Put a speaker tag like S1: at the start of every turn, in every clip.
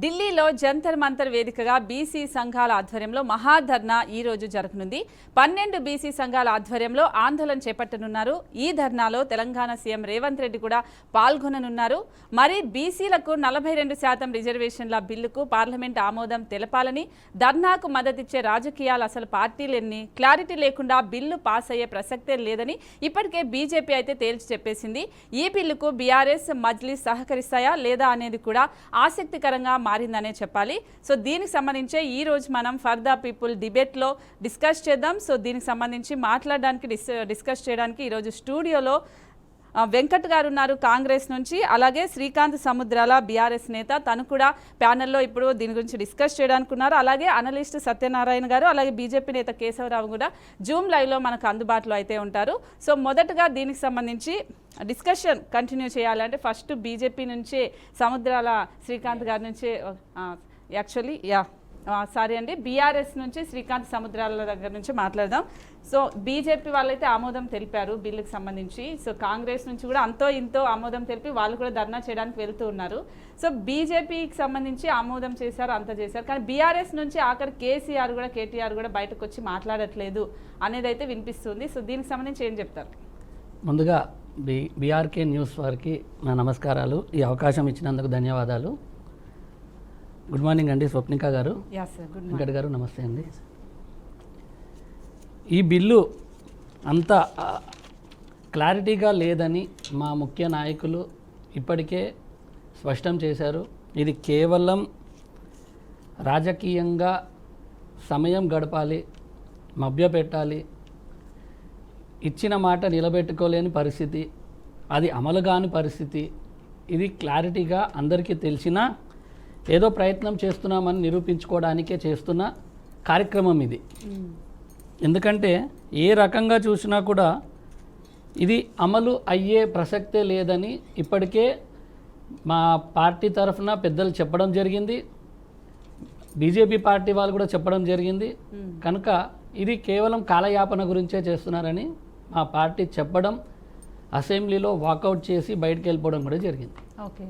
S1: ఢిల్లీలో జంతర్ మంతర్ వేదికగా బీసీ సంఘాల ఆధ్వర్యంలో మహాధర్నా ఈ రోజు జరగనుంది. 12 బీసీ సంఘాల ఆధ్వర్యంలో ఆందోళన చేపట్టనున్నారు. ఈ ధర్నాలో తెలంగాణ సీఎం రేవంత్ రెడ్డి కూడా పాల్గొననున్నారు. మరి బీసీలకు 42% రిజర్వేషన్ల బిల్లుకు పార్లమెంట్ ఆమోదం తెలపాలని, ధర్నాకు మద్దతిచ్చే రాజకీయాలు అసలు పార్టీలెన్ని, క్లారిటీ లేకుండా బిల్లు పాస్ అయ్యే ప్రసక్తే లేదని ఇప్పటికే బీజేపీ అయితే తేల్చి చెప్పేసింది. ఈ బిల్లుకు బీఆర్ఎస్, మజ్లిస్ సహకరిస్తాయా లేదా అనేది కూడా ఆసక్తికరంగా మారిందనే చెప్పాలి. సో దీనికి సంబంధించి ఈ రోజు మనం ఫర్ ద పీపుల్ డిబేట్లో డిస్కస్ చేద్దాం. సో దీనికి సంబంధించి మాట్లాడడానికి డిస్కస్ చేయడానికి ఈరోజు స్టూడియోలో వెంకట్ గారు ఉన్నారు కాంగ్రెస్ నుంచి. అలాగే శ్రీకాంత్ సముద్రాల బీఆర్ఎస్ నేత, తను కూడా ప్యానెల్లో ఇప్పుడు దీని గురించి డిస్కస్ చేయడానికి ఉన్నారు. అలాగే అనలిస్ట్ సత్యనారాయణ గారు, అలాగే బీజేపీ నేత కేశవరావు కూడా జూమ్ లైవ్లో మనకు అందుబాటులో అయితే ఉంటారు. సో మొదటగా దీనికి సంబంధించి డిస్కషన్ కంటిన్యూ చేయాలంటే ఫస్ట్ బీజేపీ నుంచి సముద్రాల శ్రీకాంత్ గారి నుంచి బీఆర్ఎస్ నుంచి శ్రీకాంత్ సముద్రాల దగ్గర నుంచి మాట్లాడదాం. సో బీజేపీ వాళ్ళైతే ఆమోదం తెలిపారు బిల్లుకి సంబంధించి. సో కాంగ్రెస్ నుంచి కూడా అంతో ఇంతో ఆమోదం తెలిపి వాళ్ళు కూడా ధర్నా చేయడానికి వెళ్తూ ఉన్నారు. సో బీజేపీకి సంబంధించి ఆమోదం చేశారు, అంత చేశారు. కానీ బీఆర్ఎస్ నుంచి ఆఖరి కేటీఆర్ కూడా బయటకు వచ్చి మాట్లాడట్లేదు అనేది అయితే వినిపిస్తుంది. సో దీనికి సంబంధించి ఏం చెప్తారు?
S2: ముందుగా బీఆర్కే న్యూస్ వారికి నా నమస్కారాలు. ఈ అవకాశం ఇచ్చినందుకు ధన్యవాదాలు. గుడ్ మార్నింగ్ అండి స్వప్నిక గారు, వెంకట్ గారు, నమస్తే అండి. ఈ బిల్లు అంత క్లారిటీగా లేదని మా ముఖ్య నాయకులు ఇప్పటికే స్పష్టం చేశారు. ఇది కేవలం రాజకీయంగా సమయం గడపాలి, మభ్యపెట్టాలి, ఇచ్చిన మాట నిలబెట్టుకోలేని పరిస్థితి, అది అమలు కాని పరిస్థితి. ఇది క్లారిటీగా అందరికీ తెలిసినా ఏదో ప్రయత్నం చేస్తున్నామని నిరూపించుకోవడానికే చేస్తున్న కార్యక్రమం ఇది. ఎందుకంటే ఏ రకంగా చూసినా కూడా ఇది అమలు అయ్యే ప్రసక్తే లేదని ఇప్పటికే మా పార్టీ తరఫున పెద్దలు చెప్పడం జరిగింది, బీజేపీ పార్టీ వాళ్ళు కూడా చెప్పడం జరిగింది. కనుక ఇది కేవలం కాలయాపన గురించే చేస్తున్నారని మా పార్టీ చెప్పడం, అసెంబ్లీలో వాకౌట్ చేసి బయటకు వెళ్ళిపోవడం కూడా జరిగింది.
S1: ఓకే,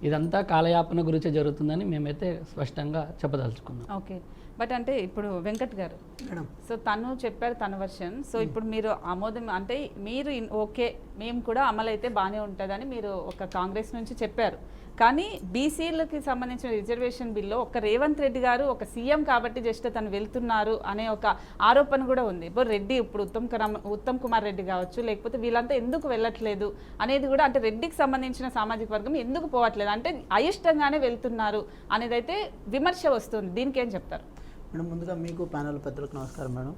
S2: ఇదంతా కాలయాపన గురించి జరుగుతుందని మేమైతే స్పష్టంగా చెప్పదలుచుకున్నాం.
S1: ఓకే, బట్ అంటే ఇప్పుడు వెంకట్ గారు, సో తను చెప్పారు తన వర్షన్. సో ఇప్పుడు మీరు ఆమోదం అంటే మీరు ఓకే మేము కూడా అమలు అయితే బాగానే ఉంటుందని మీరు ఒక కాంగ్రెస్ నుంచి చెప్పారు. కానీ బీసీలకి సంబంధించిన రిజర్వేషన్ బిల్లో ఒక రేవంత్ రెడ్డి గారు ఒక సీఎం కాబట్టి జస్ట్ తను వెళ్తున్నారు అనే ఒక ఆరోపణ కూడా ఉంది. ఇప్పుడు రెడ్డి, ఇప్పుడు ఉత్తమ్ కుమార్ రెడ్డి కావచ్చు, లేకపోతే వీళ్ళంతా ఎందుకు వెళ్ళట్లేదు అనేది కూడా, అంటే రెడ్డికి సంబంధించిన సామాజిక వర్గం ఎందుకు పోవట్లేదు అంటే అయిష్టంగానే వెళ్తున్నారు అనేది అయితే విమర్శ వస్తుంది. దీనికి ఏం చెప్తారు
S3: మేడం? ముందుగా మీకు ప్యానల్ పెద్దలకు నమస్కారం మేడం.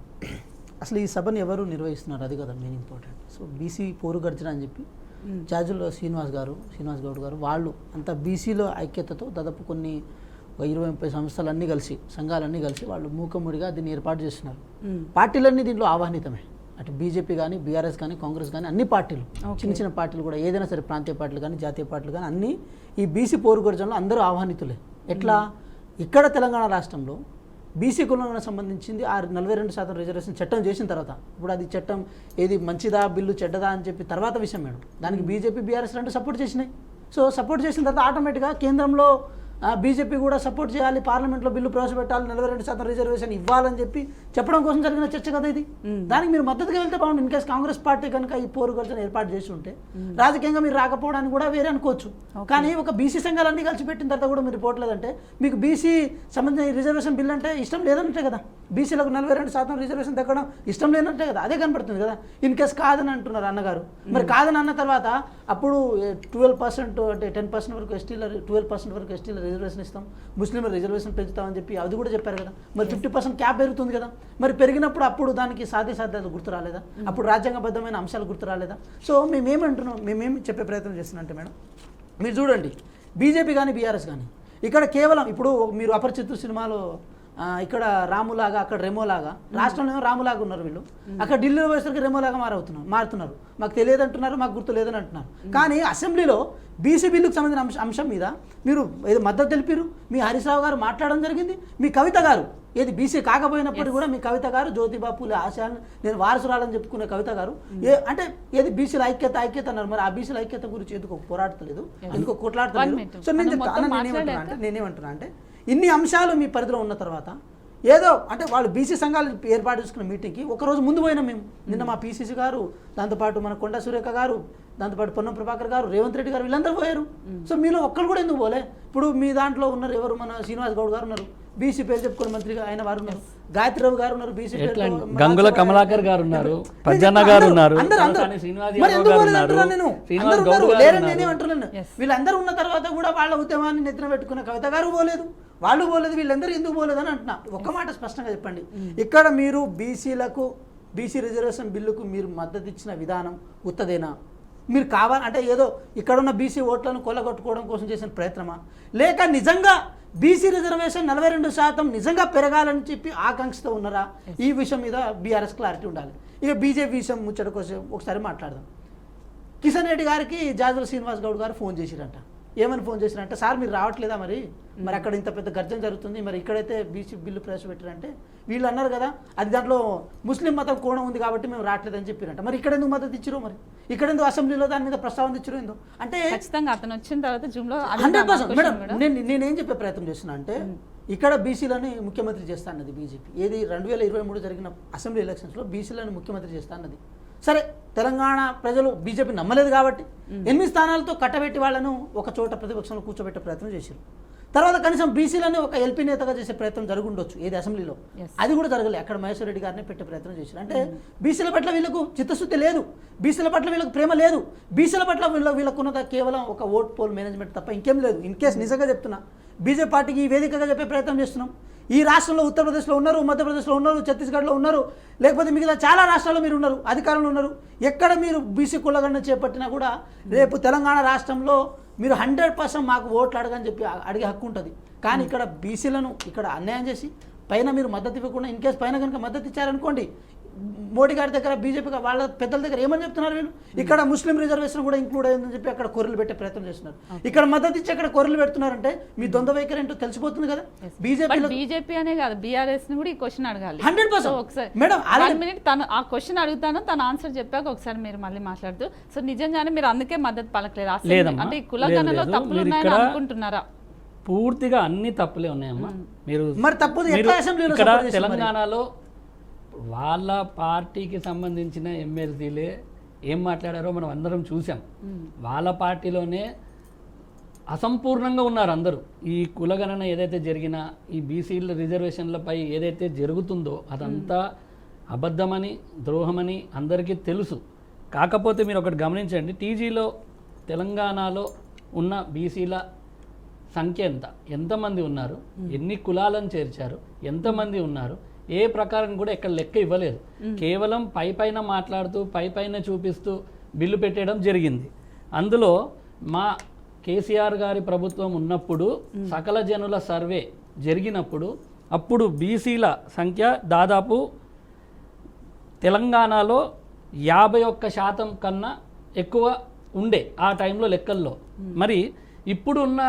S3: అసలు ఈ సభను ఎవరు నిర్వహిస్తున్నారు అది కదా మెయిన్ ఇంపార్టెంట్. సో బీసీ పోరు గర్జన అని చెప్పి జాజుల్లో శ్రీనివాస్ గౌడ్ గారు వాళ్ళు అంతా బీసీలో ఐక్యతతో దాదాపు కొన్ని 20-30 సంస్థలన్నీ కలిసి, సంఘాలన్నీ కలిసి వాళ్ళు మూకముడిగా దీన్ని ఏర్పాటు చేస్తున్నారు. పార్టీలన్నీ దీంట్లో ఆహ్వానితమే, అటు బీజేపీ కానీ, బీఆర్ఎస్ కానీ, కాంగ్రెస్ కానీ, అన్ని పార్టీలు, చిన్న చిన్న పార్టీలు కూడా, ఏదైనా సరే ప్రాంతీయ పార్టీలు కానీ, జాతీయ పార్టీలు కానీ, అన్నీ ఈ బీసీ పోరు గర్జనలో అందరూ ఆహ్వానితులే. ఎట్లా ఇక్కడ తెలంగాణ రాష్ట్రంలో బీసీ కులానికి సంబంధించింది 42% రిజర్వేషన్ చట్టం చేసిన తర్వాత, ఇప్పుడు అది చట్టం ఏది మంచిదా బిల్లు చెడ్డదా అని చెప్పి తర్వాత విషయం మేడం. దానికి బీజేపీ, బీఆర్ఎస్ రెండు సపోర్ట్ చేసినాయి. సో సపోర్ట్ చేసిన తర్వాత ఆటోమేటిక్గా కేంద్రంలో బీజేపీ కూడా సపోర్ట్ చేయాలి, పార్లమెంట్లో బిల్లు ప్రవేశపెట్టాలి, 42% రిజర్వేషన్ ఇవ్వాలని చెప్పి చెప్పడం కోసం జరిగిన చర్చ కదా ఇది. దానికి మీరు మద్దతుగా వెళ్తే బాగుంది. ఇన్కేస్ కాంగ్రెస్ పార్టీ కనుక ఈ పోరు గర్జన ఏర్పాటు చేసి ఉంటే రాజకీయంగా మీరు రాకపోవడానికి కూడా వేరే అనుకోవచ్చు. కానీ ఒక బీసీ సంఘాలన్నీ కలిసి పెట్టిన తర్వాత కూడా మీరు పోవట్లేదంటే మీకు బీసీ సంబంధించిన రిజర్వేషన్ బిల్ అంటే ఇష్టం లేదంటే కదా, బీసీలకు 42% రిజర్వేషన్ దక్కడం ఇష్టం లేదంటే కదా, అదే కనపడుతుంది కదా. ఇన్కేస్ కాదని అంటున్నారు అన్నగారు. మరి కాదని అన్న తర్వాత అప్పుడు 12% అంటే 10% వరకు ఎస్టీల, 12% వరకు ఎస్టీల రిజర్వేషన్ ఇస్తాం, ముస్లింల రిజర్వేషన్ పెంచుతామని చెప్పి అది కూడా చెప్పారు కదా. మరి 50% క్యాప్ పెరుగుతుంది కదా. మరి పెరిగినప్పుడు అప్పుడు దానికి సాధ్యత గుర్తు రాలేదా? అప్పుడు రాజ్యాంగబద్ధమైన అంశాలు గుర్తు రాలేదా? సో మేమేమంటున్నాం, మేమేమి చెప్పే ప్రయత్నం చేస్తున్నాం అంటే మేడం, మీరు చూడండి బీజేపీ కానీ, బీఆర్ఎస్ కానీ ఇక్కడ కేవలం ఇప్పుడు మీరు అపరిచితుడు సినిమాలో ఇక్కడ రాములాగా, అక్కడ రెమోలాగా, రాష్ట్రంలో ఏమో రాములాగా ఉన్నారు వీళ్ళు, అక్కడ ఢిల్లీలో పోయేసరికి రెమోలాగా మారుతున్నారు. మాకు తెలియదు అంటున్నారు, మాకు గుర్తు లేదని అంటున్నారు. కానీ అసెంబ్లీలో బీసీ బిల్లుకు సంబంధించిన అంశం మీద మీరు ఏదో మద్దతు తెలిపారు, మీ హరీష్ రావు గారు మాట్లాడడం జరిగింది, మీ కవిత గారు ఏది బీసీ కాకపోయినప్పటికీ కూడా మీ కవిత గారు జ్యోతిబా పూలే ఆశయాన్ని నేను వారసురాలని చెప్పుకునే కవిత గారు అంటే ఏది బీసీల ఐక్యత అన్నారు. మరి ఆ బీసీల ఐక్యత గురించి ఎందుకు పోరాడతలేదు, ఎందుకు కొట్లాడతలేదు? సో నేనేమంటున్నా అంటే ఇన్ని అంశాలు మీ పరిధిలో ఉన్న తర్వాత ఏదో అంటే వాళ్ళు బీసీ సంఘాలు ఏర్పాటు చేసుకున్న మీటింగ్కి ఒకరోజు ముందు పోయినాం మేము. నిన్న మా పీసీసీ గారు, దాంతోపాటు మన కొండా సురేఖ గారు, దాంతోపాటు పొన్నం ప్రభాకర్ గారు, రేవంత్ రెడ్డి గారు, వీళ్ళందరూ పోయారు. సో మీలో ఒక్కరు కూడా ఎందుకు పోలే? ఇప్పుడు మీ దాంట్లో ఉన్నారు ఎవరు, మన శ్రీనివాస్ గౌడ్ గారు ఉన్నారు, బీసీ పేరు చెప్పుకున్న మంత్రిగా ఆయన వారు ఉన్నారు, గాయత్రిరావు గారు ఉన్నారు, బీసీ
S2: గంగుల కమలాకర్ గారు ఉన్నారు, పజ్జన్న గారు ఉన్నారు,
S3: నేనేమంటున్నాను వీళ్ళందరూ ఉన్న తర్వాత కూడా వాళ్ళ ఉద్యమాన్ని నెత్తిన పెట్టుకున్న కవిత గారు పోలేదు, వాళ్ళు పోలేదు, వీళ్ళందరూ ఎందుకు పోలేదు అని అంటున్నా. ఒక్క మాట స్పష్టంగా చెప్పండి. ఇక్కడ మీరు బీసీ రిజర్వేషన్ బిల్లుకు మీరు మద్దతు ఇచ్చిన విధానం ఉత్తదేనా? మీరు కావాలంటే ఏదో ఇక్కడున్న బీసీ ఓట్లను కొల్లగొట్టుకోవడం కోసం చేసిన ప్రయత్నమా, లేక నిజంగా బీసీ రిజర్వేషన్ 42% నిజంగా పెరగాలని చెప్పి ఆకాంక్షతో ఉన్నారా? ఈ విషయం మీద బీఆర్ఎస్ క్లారిటీ ఉండాలి. ఇక బీజేపీ విషయం ముచ్చట కోసం ఒకసారి మాట్లాడదాం. కిషన్ రెడ్డి గారికి జాజుల శ్రీనివాస్ గౌడ్ గారు ఫోన్ చేసిరంట. ఏమని ఫోన్ చేసిరంటే, సార్ మీరు రావట్లేదా, మరి అక్కడ ఇంత పెద్ద గర్జన జరుగుతుంది, మరి ఇక్కడైతే బీసీ బిల్లు ప్రవేశపెట్టారంటే వీళ్ళు అన్నారు కదా అది దాంట్లో ముస్లిం మతం కోణం ఉంది కాబట్టి మేము రావట్లేదని చెప్పారంట. మరి ఇక్కడ ఎందుకు మద్దతు ఇచ్చారు, మరి ఇక్కడ ఎందుకు అసెంబ్లీలో దాని మీద ప్రస్తావన ఇచ్చారు ఎందుకు? అంటే
S1: ఖచ్చితంగా అతను వచ్చిన తర్వాత జూమ్లో
S3: 100% మేడం నేనేం చెప్పే ప్రయత్నం చేస్తున్నా అంటే ఇక్కడ బీసీలని ముఖ్యమంత్రి చేస్తా అన్నది బీజేపీ. ఏది 2023 జరిగిన అసెంబ్లీ ఎలక్షన్స్లో బీసీలను ముఖ్యమంత్రి చేస్తా అన్నది. సరే, తెలంగాణ ప్రజలు బీజేపీ నమ్మలేదు కాబట్టి 8 స్థానాలతో కట్టబెట్టి వాళ్ళను ఒక చోట ప్రతిపక్షంలో కూర్చోబెట్టే ప్రయత్నం చేశారు. తర్వాత కనీసం బీసీలను ఒక ఎల్పీ నేతగా చేసే ప్రయత్నం జరుగుండొచ్చు ఏది అసెంబ్లీలో, అది కూడా జరగలేదు. అక్కడ మహేశ్వర్ రెడ్డి గారిని పెట్టే ప్రయత్నం చేశారు. అంటే బీసీల పట్ల వీళ్ళకు చిత్తశుద్ధి లేదు, బీసీల పట్ల వీళ్ళకు ప్రేమ లేదు, బీసీల పట్ల వీళ్ళకున్నది కేవలం ఒక ఓట్ పోల్ మేనేజ్మెంట్ తప్ప ఇంకేం లేదు. ఇన్ కేసు నిజంగా చెప్తున్నా, బీజేపీ పార్టీకి ఈ వేదికగా చెప్పే ప్రయత్నం చేస్తున్నాం. ఈ రాష్ట్రంలో ఉత్తరప్రదేశ్లో ఉన్నారు, మధ్యప్రదేశ్లో ఉన్నారు, ఛత్తీస్గఢ్లో ఉన్నారు, లేకపోతే మిగతా చాలా రాష్ట్రాల్లో మీరు ఉన్నారు, అధికారంలో ఉన్నారు. ఎక్కడ మీరు బీసీ కులగణన చేపట్టినా కూడా రేపు తెలంగాణ రాష్ట్రంలో మీరు 100% మాకు ఓట్లు అడగని చెప్పి అడిగే హక్కు ఉంటుంది. కానీ ఇక్కడ బీసీలను ఇక్కడ అన్యాయం చేసి పైన మీరు మద్దతు ఇవ్వకుండా ఇన్ కేసు పైన కనుక మద్దతు ఇచ్చారనుకోండి, మోడీ గారి దగ్గర బీజేపీ వాళ్ళ పెద్దల దగ్గర ఏమని చెప్తున్నారు వీళ్ళు, ఇక్కడ ముస్లిం రిజర్వేషన్ కూడా ఇంక్లూడ్ అయిందని చెప్పి అక్కడ కొర్రలు పెట్టే ప్రయత్నం చేస్తున్నారు. ఇక్కడ మద్దతు ఇచ్చి అక్కడ కొర్రలు పెడుతున్నారంటే మీ ద్వంద్వ వైఖరి ఏంటో తెలిసిపోతుంది కదా.
S1: బీజేపీ అనే కాదు, బీఆర్ఎస్ ని కూడా ఈ క్వశ్చన్ అడగాలి.
S3: 100%
S1: ఒకసారి
S3: మేడం
S1: 1 మినిట్ తను ఆ క్వశ్చన్ అడుగుతాను, తన ఆన్సర్ చెప్పాక ఒకసారి మీరు మళ్ళీ మాట్లాడుతూ. సో నిజంగానే మీరు అందుకే మద్దతు పలకలేదు అంటే ఈ కులగణలో తప్పులు ఉన్నాయని అనుకుంటున్నారా?
S2: పూర్తిగా అన్ని తప్పులే ఉన్నాయమ్మా. మీరు
S3: మరి తప్పు
S2: ఇక్కడ తెలంగాణలో వాళ్ళ పార్టీకి సంబంధించిన ఎమ్మెల్సీలే ఏం మాట్లాడారో మనం అందరం చూసాం. వాళ్ళ పార్టీలోనే అసంపూర్ణంగా ఉన్నారు అందరూ. ఈ కులగణన ఏదైతే జరిగినా, ఈ బీసీల రిజర్వేషన్లపై ఏదైతే జరుగుతుందో అదంతా అబద్ధమని, ద్రోహమని అందరికీ తెలుసు. కాకపోతే మీరు ఒకటి గమనించండి, టీజీలో తెలంగాణలో ఉన్న బీసీల సంఖ్య ఎంతమంది ఉన్నారు, ఎన్ని కులాలను చేర్చారు, ఎంతమంది ఉన్నారు, ఏ ప్రకారం కూడా ఎక్కడ లెక్క ఇవ్వలేదు. కేవలం పైన మాట్లాడుతూ పైన చూపిస్తూ బిల్లు పెట్టడం జరిగింది. అందులో మా కేసీఆర్ గారి ప్రభుత్వం ఉన్నప్పుడు సకల జనుల సర్వే జరిగినప్పుడు అప్పుడు బీసీల సంఖ్య దాదాపు తెలంగాణలో 51% కన్నా ఎక్కువ ఉండే ఆ టైంలో లెక్కల్లో. మరి ఇప్పుడున్న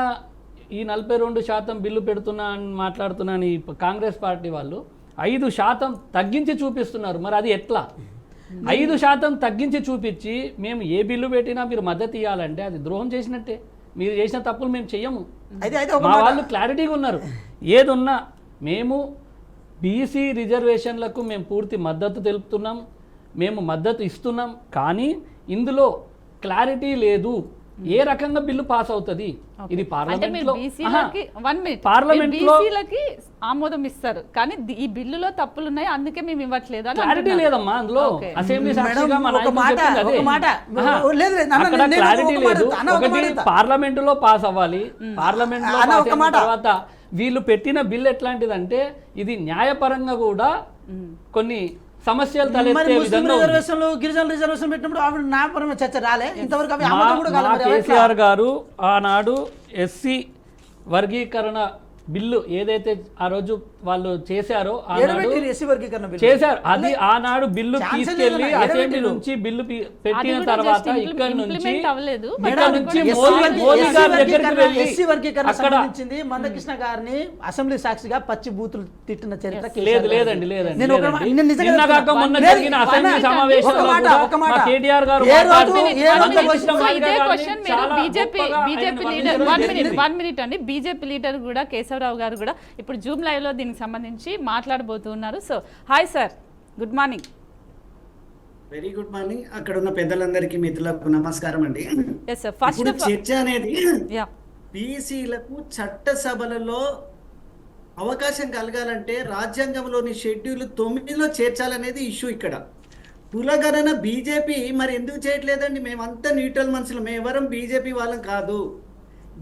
S2: ఈ 42% బిల్లు పెడుతున్నా అని మాట్లాడుతున్నాను ఈ కాంగ్రెస్ పార్టీ వాళ్ళు 5% తగ్గించి చూపిస్తున్నారు. మరి అది ఎట్లా? 5% తగ్గించి చూపించి మేము ఏ బిల్లు పెట్టినా మీరు మద్దతు ఇవ్వాలంటే అది ద్రోహం చేసినట్టే. మీరు చేసిన తప్పులు మేము చెయ్యము. మా వాళ్ళు క్లారిటీగా ఉన్నారు. ఏదున్నా మేము బీసీ రిజర్వేషన్లకు మేము పూర్తి మద్దతు తెలుపుతున్నాం, మేము మద్దతు ఇస్తున్నాం. కానీ ఇందులో క్లారిటీ లేదు ఏ రకంగా బిల్లు పాస్ అవుతుంది. ఇది పార్లమెంట్లో
S1: ఆమోదం ఇస్తారు, కానీ ఈ బిల్లులో తప్పులు ఉన్నాయి అందుకే మేము ఇవ్వట్లేదు అని
S2: క్లారిటీ లేదమ్మా. అందులో అసెంబ్లీ సాక్షిగా క్లారిటీ లేదు. ఒకటి పార్లమెంటులో పాస్ అవ్వాలి, పార్లమెంట్లో తర్వాత వీళ్ళు పెట్టిన బిల్ ఎట్లాంటిదంటే ఇది న్యాయపరంగా కూడా కొన్ని సమస్యలు తలెత్తే విధంగా
S3: గిరిజన రిజర్వేషన్ పెట్టినప్పుడు ఆవిడ న్యాయపరమైన చర్చ రాలే ఇంతవరకు.
S2: కేసీఆర్ గారు ఆనాడు ఎస్సీ వర్గీకరణ బిల్లు ఏదైతే ఆ రోజు వాళ్ళు చేశారో ఆనాడు
S3: ఏడబెట్టిర్రు ఎస్సీ వర్గీకరణ బిల్లు.
S2: చేశారు. అది ఆనాడు బిల్లు
S3: ఛాన్స్
S2: తీసుకెళ్లి
S3: లేదన్న,
S2: అసెంబ్లీ
S3: ఏడబెట్టిర్రు.
S2: నుంచి బిల్లు పెట్టిన
S1: కూడా
S2: తర్వాత
S1: just
S2: ఇక్కడ నుంచి
S1: implement అవ్వలేదు.
S2: ఇక్కడ నుంచి
S3: ఎస్సీ
S2: మోదీ గారి దగ్గరికి వెళ్ళి
S3: ఎస్సీ వర్గీకరణ
S2: అక్కడ
S3: సంబంధించింది మందకృష్ణ గారిని అసెంబ్లీ సాక్షిగా పచ్చి బూతులు తిట్టిన చరిత్ర కేసీఆర్
S2: లేదు
S3: గారిది.
S2: లేదండి లేదండి
S3: నేను ఒక
S2: లేదండి.
S3: నేను నిజంగా
S2: నిన్న కాక
S3: చెప్తున్నా.
S2: మొన్న
S3: లేదు,
S2: జరిగిన అసెంబ్లీ
S3: ఒక
S2: సమావేశంలో
S3: మాట,
S2: కూడా
S3: ఒక మాట.
S2: మా కేటీఆర్ గారు
S3: ఏ రోజు
S2: మాట్లాడుతూ
S3: ఏ రోజు
S2: మందకృష్ణ
S1: సో
S2: మాదిగ
S1: ఇదే
S2: గారిని
S1: క్వశ్చన్ మీరు
S2: చాలా
S1: బీజేపీ
S2: గొప్పగా
S1: బీజేపీ
S2: ఆయన
S1: లీడర్
S2: వర్ణించడం
S1: వన్ మినిట్ అండి బీజేపీ లీడర్ కూడా కేశవరావు గారు కూడా ఇప్పుడు జూమ్ లైవ్ లో దీనికి సంబంధించి మాట్లాడబోతున్నారు. So hi sir, good morning.
S4: Very good morning. అక్కడ ఉన్న పెద్దలందరికీ మిత్రులకు నమస్కారం అండి.
S1: ఎస్ సార్, ఫస్ట్
S4: ఇప్పుడు చర్చ అనేది
S1: యా
S4: బీసీలకు చట్టసభలలో అవకాశం కలగాలంటే రాజ్యాంగంలోని షెడ్యూల్ 9లో చేర్చాలనేది ఇష్యూ ఇక్కడ. కులగణన బీజేపీ మరి ఎందుకు చేయట్లేదండి? మేమంతా న్యూట్రల్ మనుషులు, మేమెవరం బీజేపీ వాళ్ళం కాదు.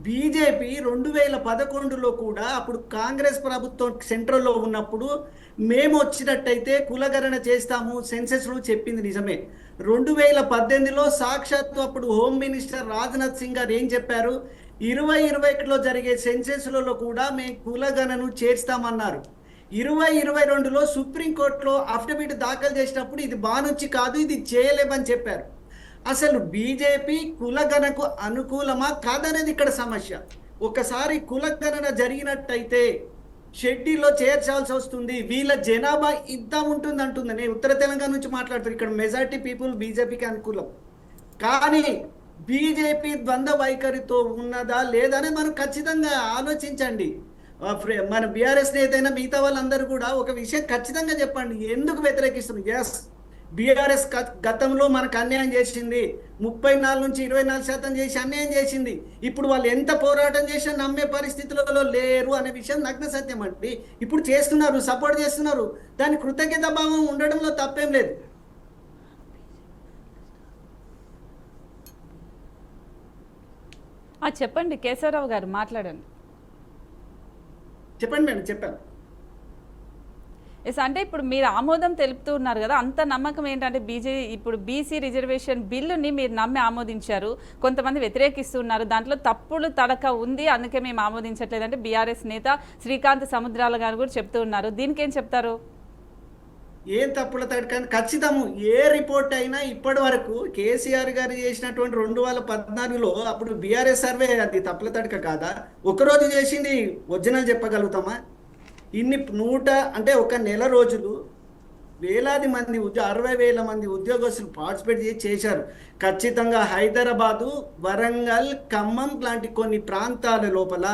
S4: బీజేపీ 2011లో కూడా అప్పుడు కాంగ్రెస్ ప్రభుత్వం సెంట్రల్లో ఉన్నప్పుడు మేము వచ్చినట్టయితే కులగణన చేస్తాము సెన్సెస్లో చెప్పింది నిజమే. 2018లో సాక్షాత్తు అప్పుడు హోమ్ మినిస్టర్ రాజ్నాథ్ సింగ్ గారు ఏం చెప్పారు? 2021లో జరిగే సెన్సెస్లలో కూడా మేము కులగణను చేస్తామన్నారు. 2022లో సుప్రీంకోర్టులో అఫిడవిట్ దాఖలు చేసినప్పుడు ఇది బానుంచి కాదు, ఇది చేయలేమని చెప్పారు. అసలు బీజేపీ కులగణకు అనుకూలమా కాదనేది ఇక్కడ సమస్య. ఒకసారి కులగణన జరిగినట్టయితే షెడ్యూల్లో చేర్చాల్సి వస్తుంది. వీళ్ళ జనాభా ఇంత ఉంటుంది అంటుంది. నేను ఉత్తర తెలంగాణ నుంచి మాట్లాడుతాను. ఇక్కడ మెజారిటీ పీపుల్ బీజేపీకి అనుకూలం. కానీ బీజేపీ ద్వంద్వ వైఖరితో ఉన్నదా లేదా అని మనం ఖచ్చితంగా ఆలోచించండి. మన బీఆర్ఎస్ నేతైనా మిగతా వాళ్ళందరూ కూడా ఒక విషయం ఖచ్చితంగా చెప్పండి, ఎందుకు వ్యతిరేకిస్తున్నారు? ఎస్, బీఆర్ఎస్ గతంలో మనకు అన్యాయం చేసింది. 34 నుంచి 24% చేసి అన్యాయం చేసింది. ఇప్పుడు వాళ్ళు ఎంత పోరాటం చేసినా నమ్మే పరిస్థితులలో లేరు అనే విషయం నగ్న సత్యం అండి. ఇప్పుడు చేస్తున్నారు, సపోర్ట్ చేస్తున్నారు. దాని కృతజ్ఞత భావం ఉండడంలో తప్పేం లేదు.
S1: చెప్పండి కేశవరావు గారు, మాట్లాడండి.
S4: చెప్పండి మేడం, చెప్పాను.
S1: ఎస్, అంటే ఇప్పుడు మీరు ఆమోదం తెలుపుతూ ఉన్నారు కదా, అంత నమ్మకం ఏంటంటే ఇప్పుడు బీసీ రిజర్వేషన్ బిల్లుని మీరు నమ్మి ఆమోదించారు, కొంతమంది వ్యతిరేకిస్తున్నారు, దాంట్లో తప్పుడు తడక ఉంది, అందుకే మేము ఆమోదించట్లేదంటే బీఆర్ఎస్ నేత శ్రీకాంత్ సముద్రాల గారు కూడా చెప్తూ ఉన్నారు. దీనికి ఏం చెప్తారు?
S4: ఏం తప్పుల తడక? ఖచ్చితము. ఏ రిపోర్ట్ అయినా ఇప్పటి వరకు కేసీఆర్ గారు చేసినటువంటి 2014లో అప్పుడు బీఆర్ఎస్ సర్వే అది తప్పుల తడక కాదా? ఒకరోజు చేసింది ఒరిజినల్ చెప్పగలుగుతామా? ఇన్ని అంటే ఒక నెల రోజులు వేలాది మంది 60,000 మంది ఉద్యోగస్తులు పార్టిసిపేట్ చేశారు. ఖచ్చితంగా హైదరాబాదు, వరంగల్, ఖమ్మం లాంటి కొన్ని ప్రాంతాల లోపల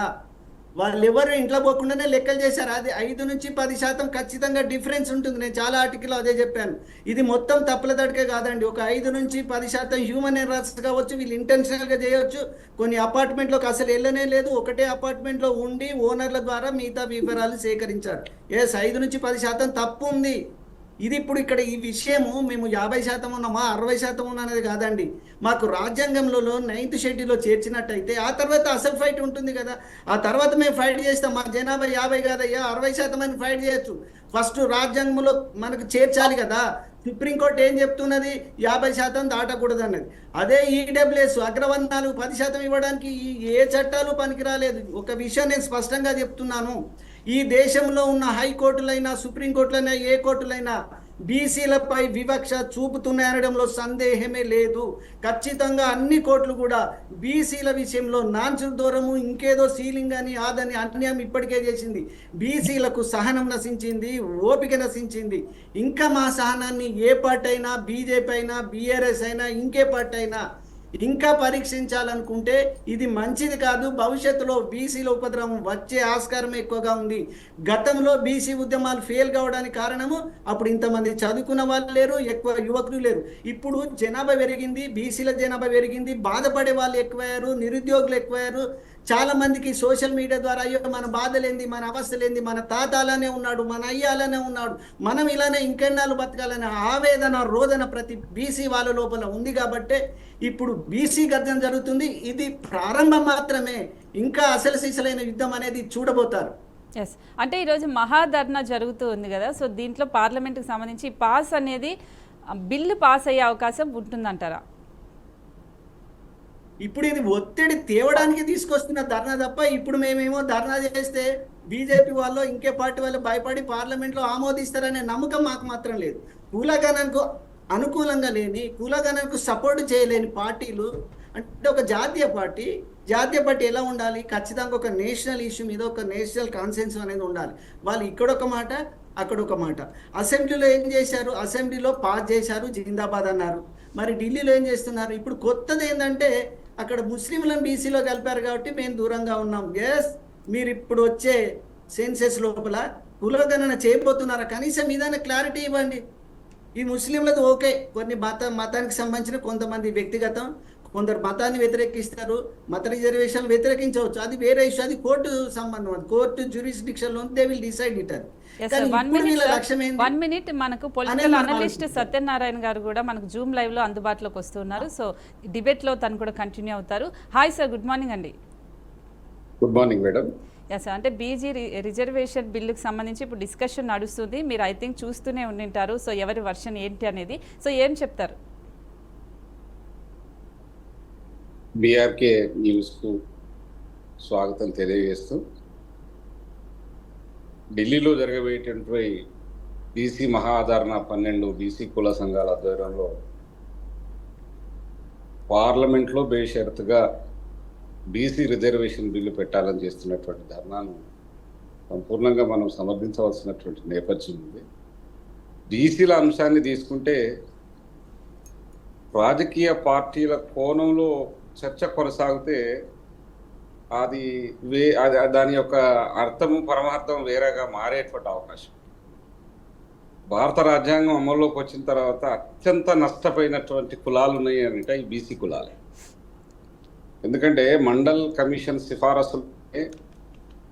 S4: వాళ్ళు ఎవరు ఇంట్లో పోకుండానే లెక్కలు చేశారు. అది 5 నుంచి 10% ఖచ్చితంగా డిఫరెన్స్ ఉంటుంది. నేను చాలా ఆర్టికల్లో అదే చెప్పాను. ఇది మొత్తం తప్పుల తడకే కాదండి. ఒక 5 నుంచి 10% హ్యూమన్ ఎర్రర్స్ కావచ్చు, వీళ్ళు ఇంటెన్షనల్గా చేయవచ్చు. కొన్ని అపార్ట్మెంట్లోకి అసలు వెళ్ళనే లేదు, ఒకటే అపార్ట్మెంట్లో ఉండి ఓనర్ల ద్వారా మిగతా వివరాలు సేకరించారు. 5 నుంచి 10% తప్పు ఉంది. ఇది ఇప్పుడు ఇక్కడ ఈ విషయము మేము 50% ఉన్నామా 60% ఉన్నా అనేది కాదండి. మాకు రాజ్యాంగంలో 9th షెడ్యూల్లో చేర్చినట్టయితే ఆ తర్వాత అసలు ఫైట్ ఉంటుంది కదా. ఆ తర్వాత మేము ఫైట్ చేస్తాం. మా జనాభా 50 కాదయ్యా 60% అని ఫైట్ చేయొచ్చు. ఫస్ట్ రాజ్యాంగంలో మనకు చేర్చాలి కదా. సుప్రీంకోర్టు ఏం చెప్తున్నది? 50% దాటకూడదు అన్నది. అదే ఈడబ్ల్యూఎస్ అగ్రవర్ణాలు 10% ఇవ్వడానికి ఏ చట్టాలు పనికిరాలేదు. ఒక విషయం నేను స్పష్టంగా చెప్తున్నాను. ఈ దేశంలో ఉన్న హైకోర్టులైనా, సుప్రీంకోర్టులైనా, ఏ కోర్టులైనా బీసీలపై వివక్ష చూపుతున్నాయనడంలో సందేహమే లేదు. ఖచ్చితంగా అన్ని కోర్టులు కూడా బీసీల విషయంలో నాన్సు దూరము, ఇంకేదో సీలింగ్ అని అదని అన్యాయం ఇప్పటికే చేసింది. బీసీలకు సహనం నశించింది, ఓపిక నశించింది. ఇంకా మా సహనాన్ని ఏ పార్టీ అయినా, బీజేపీ అయినా, బీఆర్ఎస్ అయినా, ఇంకే పార్టీ అయినా ఇంకా పరీక్షించాలనుకుంటే ఇది మంచిది కాదు. భవిష్యత్తులో బీసీల ఉపద్రవం వచ్చే ఆస్కారం ఎక్కువగా ఉంది. గతంలో బీసీ ఉద్యమాలు ఫెయిల్ కావడానికి కారణము అప్పుడు ఇంతమంది చదువుకున్న వాళ్ళు లేరు, ఎక్కువ యువకులు లేరు. ఇప్పుడు జనాభా పెరిగింది, బీసీల జనాభా పెరిగింది, బాధపడే వాళ్ళు ఎక్కువయ్యారు, నిరుద్యోగులు ఎక్కువయ్యారు. చాలా మందికి సోషల్ మీడియా ద్వారా అయ్యో మన బాధలేంది, మన అవస్థలేంది, మన తాత అలానే ఉన్నాడు, మన అయ్య అలానే ఉన్నాడు, మనం ఇలానే ఇంకెన్నాళ్ళు బతకాలనే ఆవేదన, రోదన ప్రతి బీసీ వాళ్ళ లోపల ఉంది. కాబట్టే ఇప్పుడు బీసీ గర్జన జరుగుతుంది. ఇది ప్రారంభం మాత్రమే. ఇంకా అసలు సిసలైన యుద్ధం అనేది చూడబోతారు.
S1: ఎస్, అంటే ఈరోజు మహాధర్నా జరుగుతూ ఉంది కదా, సో దీంట్లో పార్లమెంట్కి సంబంధించి పాస్ అనేది బిల్లు పాస్ అయ్యే అవకాశం ఉంటుందంటారా?
S4: ఇప్పుడు ఇది ఒత్తిడి తేవడానికి తీసుకొస్తున్న ధర్నా తప్ప ఇప్పుడు మేమేమో ధర్నా చేస్తే బీజేపీ వాళ్ళు ఇంకే పార్టీ వాళ్ళు భయపడి పార్లమెంట్లో ఆమోదిస్తారనే నమ్మకం మాకు మాత్రం లేదు. కులగణనకు అనుకూలంగా లేని, కులగణనకు సపోర్ట్ చేయలేని పార్టీలు అంటే ఒక జాతీయ పార్టీ ఎలా ఉండాలి? ఖచ్చితంగా ఒక నేషనల్ ఇష్యూ మీద ఒక నేషనల్ కాన్సెన్స్ అనేది ఉండాలి. వాళ్ళు ఇక్కడొక మాట, అక్కడ ఒక మాట. అసెంబ్లీలో ఏం చేశారు? అసెంబ్లీలో పాస్ చేశారు, జిందాబాద్ అన్నారు. మరి ఢిల్లీలో ఏం చేస్తున్నారు? ఇప్పుడు కొత్తది ఏంటంటే అక్కడ ముస్లింలను బీసీలో కలిపారు కాబట్టి మేము దూరంగా ఉన్నాం. ఎస్, మీరు ఇప్పుడు వచ్చే సెన్సెస్ లోపల కులగణన చేయబోతున్నారా? కనీసం ఏదైనా క్లారిటీ ఇవ్వండి. ఈ ముస్లింలది ఓకే, కొన్ని మతానికి సంబంధించిన కొంతమంది వ్యక్తిగతం, కొందరు మతాన్ని వ్యతిరేకిస్తారు, మత రిజర్వేషన్లు వ్యతిరేకించవచ్చు, అది వేరే ఇష్యూ, అది కోర్టు సంబంధం, అది కోర్టు జ్యూరిస్డిక్షన్లో దే విల్ డిసైడ్ ఇట్. అది
S1: వన్ మినిట్ మనకు పొలిటికల్ అనలిస్ట్ సత్యనారాయణ గారు కూడా మనకు జూమ్ లైవ్ లో అందుబాటులోకి వస్తున్నారు. సో డిబేట్ లో తను కూడా కంటిన్యూ అవుతారు. హాయ్ సార్, గుడ్ మార్నింగ్ అండి.
S5: Good morning madam.
S1: ఎస్, అంటే బీజీ రిజర్వేషన్ బిల్లుకి సంబంధించి ఇప్పుడు డిస్కషన్ నడుస్తుంది. మీరు ఐ థింక్ చూస్తూనే ఉండింటారు. సో ఎవరి వర్షన్ ఏంటి అనేది, సో ఏం చెప్తారు?
S5: బీఆర్కే న్యూస్కు స్వాగతం తెలియజేస్తూ, ఢిల్లీలో జరగబోయేటువంటి బీసీ మహాధారణ 12 బీసీ కుల సంఘాల ఆధ్వర్యంలో పార్లమెంట్లో బేషరతుగా బీసీ రిజర్వేషన్ బిల్లు పెట్టాలని చేస్తున్నటువంటి ధర్నాను సంపూర్ణంగా మనం సమర్థించవలసినటువంటి నేపథ్యం ఉంది. బీసీల అంశాన్ని తీసుకుంటే రాజకీయ పార్టీల కోణంలో చర్చ కొనసాగితే అది దాని యొక్క అర్థము పరమార్థం వేరేగా మారేటువంటి అవకాశం. భారత రాజ్యాంగం అమల్లోకి వచ్చిన తర్వాత అత్యంత నష్టపోయినటువంటి కులాలు ఉన్నాయి అంటే ఈ బీసీ కులాలే. ఎందుకంటే మండల్ కమిషన్ సిఫారసులు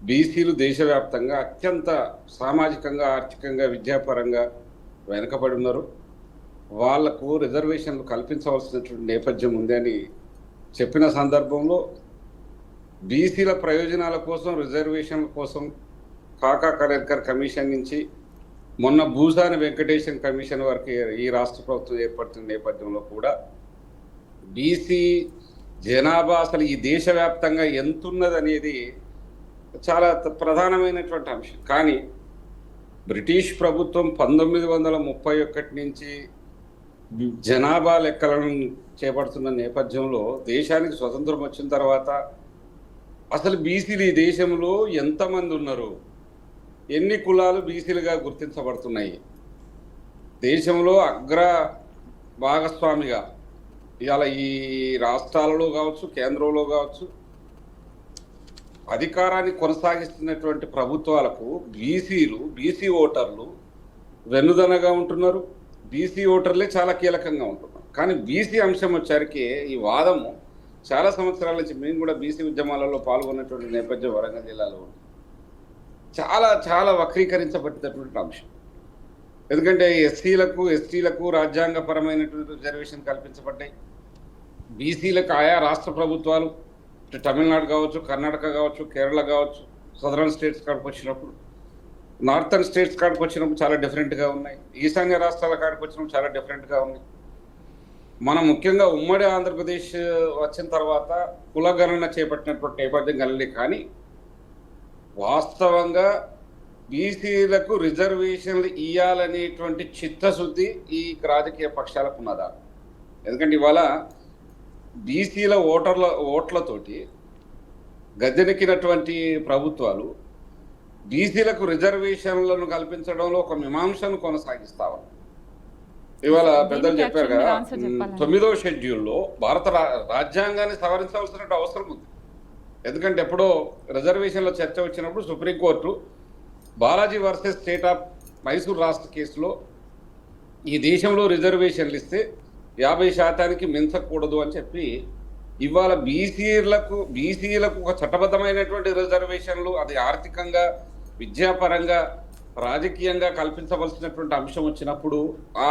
S5: బీసీలు దేశవ్యాప్తంగా అత్యంత సామాజికంగా, ఆర్థికంగా, విద్యాపరంగా వెనుకబడి ఉన్నారు. వాళ్లకు రిజర్వేషన్లు కల్పించవలసినటువంటి నేపథ్యం ఉంది అని చెప్పిన సందర్భంలో బీసీల ప్రయోజనాల కోసం, రిజర్వేషన్ల కోసం కాకా కలేర్కర్ కమిషన్ నుంచి మొన్న భూసాని వెంకటేశన్ కమిషన్ వరకు ఈ రాష్ట్ర ప్రభుత్వం ఏర్పడుతున్న నేపథ్యంలో కూడా బీసీ జనాభా అసలు ఈ దేశవ్యాప్తంగా ఎంతున్నది అనేది చాలా ప్రధానమైనటువంటి అంశం. కానీ బ్రిటిష్ ప్రభుత్వం 1931 నుంచి జనాభా లెక్కలను చేపడుతున్న నేపథ్యంలో దేశానికి స్వతంత్రం వచ్చిన తర్వాత అసలు బీసీలు ఈ దేశంలో ఎంతమంది ఉన్నారు, ఎన్ని కులాలు బీసీలుగా గుర్తించబడుతున్నాయి, దేశంలో అగ్ర భాగస్వామిగా ఇవాళ ఈ రాష్ట్రాలలో కావచ్చు, కేంద్రంలో కావచ్చు, అధికారాన్ని కొనసాగిస్తున్నటువంటి ప్రభుత్వాలకు బీసీ ఓటర్లు వెన్నుదనగా ఉంటున్నారు. బీసీ ఓటర్లే చాలా కీలకంగా ఉంటున్నారు. కానీ బీసీ అంశం వచ్చరికి ఈ వాదము చాలా సంవత్సరాల నుంచి, మేము కూడా బీసీ ఉద్యమాలలో పాల్గొన్నటువంటి నేపథ్యం వరంగల్ జిల్లాలో ఉంది, చాలా చాలా వక్రీకరించబడినటువంటి అంశం. ఎందుకంటే ఎస్టీలకు రాజ్యాంగపరమైనటువంటి రిజర్వేషన్ కల్పించబడ్డాయి. బీసీలకు ఆయా రాష్ట్ర ప్రభుత్వాలు తమిళనాడు కావచ్చు, కర్ణాటక కావచ్చు, కేరళ కావచ్చు, సదరన్ స్టేట్స్ కాడికి వచ్చినప్పుడు, నార్థన్ స్టేట్స్ కాడికి వచ్చినప్పుడు చాలా డిఫరెంట్గా ఉన్నాయి, ఈశాన్య రాష్ట్రాల కాడికి వచ్చినప్పుడు చాలా డిఫరెంట్గా ఉన్నాయి. మనం ముఖ్యంగా ఉమ్మడి ఆంధ్రప్రదేశ్ వచ్చిన తర్వాత కులగణన చేపట్టినటువంటి నేపథ్యం కలిగి, కానీ వాస్తవంగా బీసీలకు రిజర్వేషన్లు ఇవ్వాలనేటువంటి చిత్తశుద్ధి ఈ రాజకీయ పక్షాలకు ఉన్నదా? ఎందుకంటే ఇవాళ బీసీల ఓట్లతోటి గద్దెనెక్కినటువంటి ప్రభుత్వాలు బీసీలకు రిజర్వేషన్లను కల్పించడంలో ఒక మీమాంసను కొనసాగిస్తామని ఇవాళ పెద్దలు చెప్పారు కదా. 9వ షెడ్యూల్లో భారత రాజ్యాంగాన్ని సవరించవలసిన అవసరం ఉంది. ఎందుకంటే ఎప్పుడో రిజర్వేషన్ల చర్చ వచ్చినప్పుడు supreme court Balaji versus state of Mysore రాష్ట్ర కేసులో ఈ దేశంలో రిజర్వేషన్లు ఇస్తే 50% మించకూడదు అని చెప్పి ఇవాళ బీసీలకు ఒక చట్టబద్ధమైనటువంటి రిజర్వేషన్లు, అది ఆర్థికంగా, విద్యాపరంగా, రాజకీయంగా కల్పించవలసినటువంటి అంశం వచ్చినప్పుడు ఆ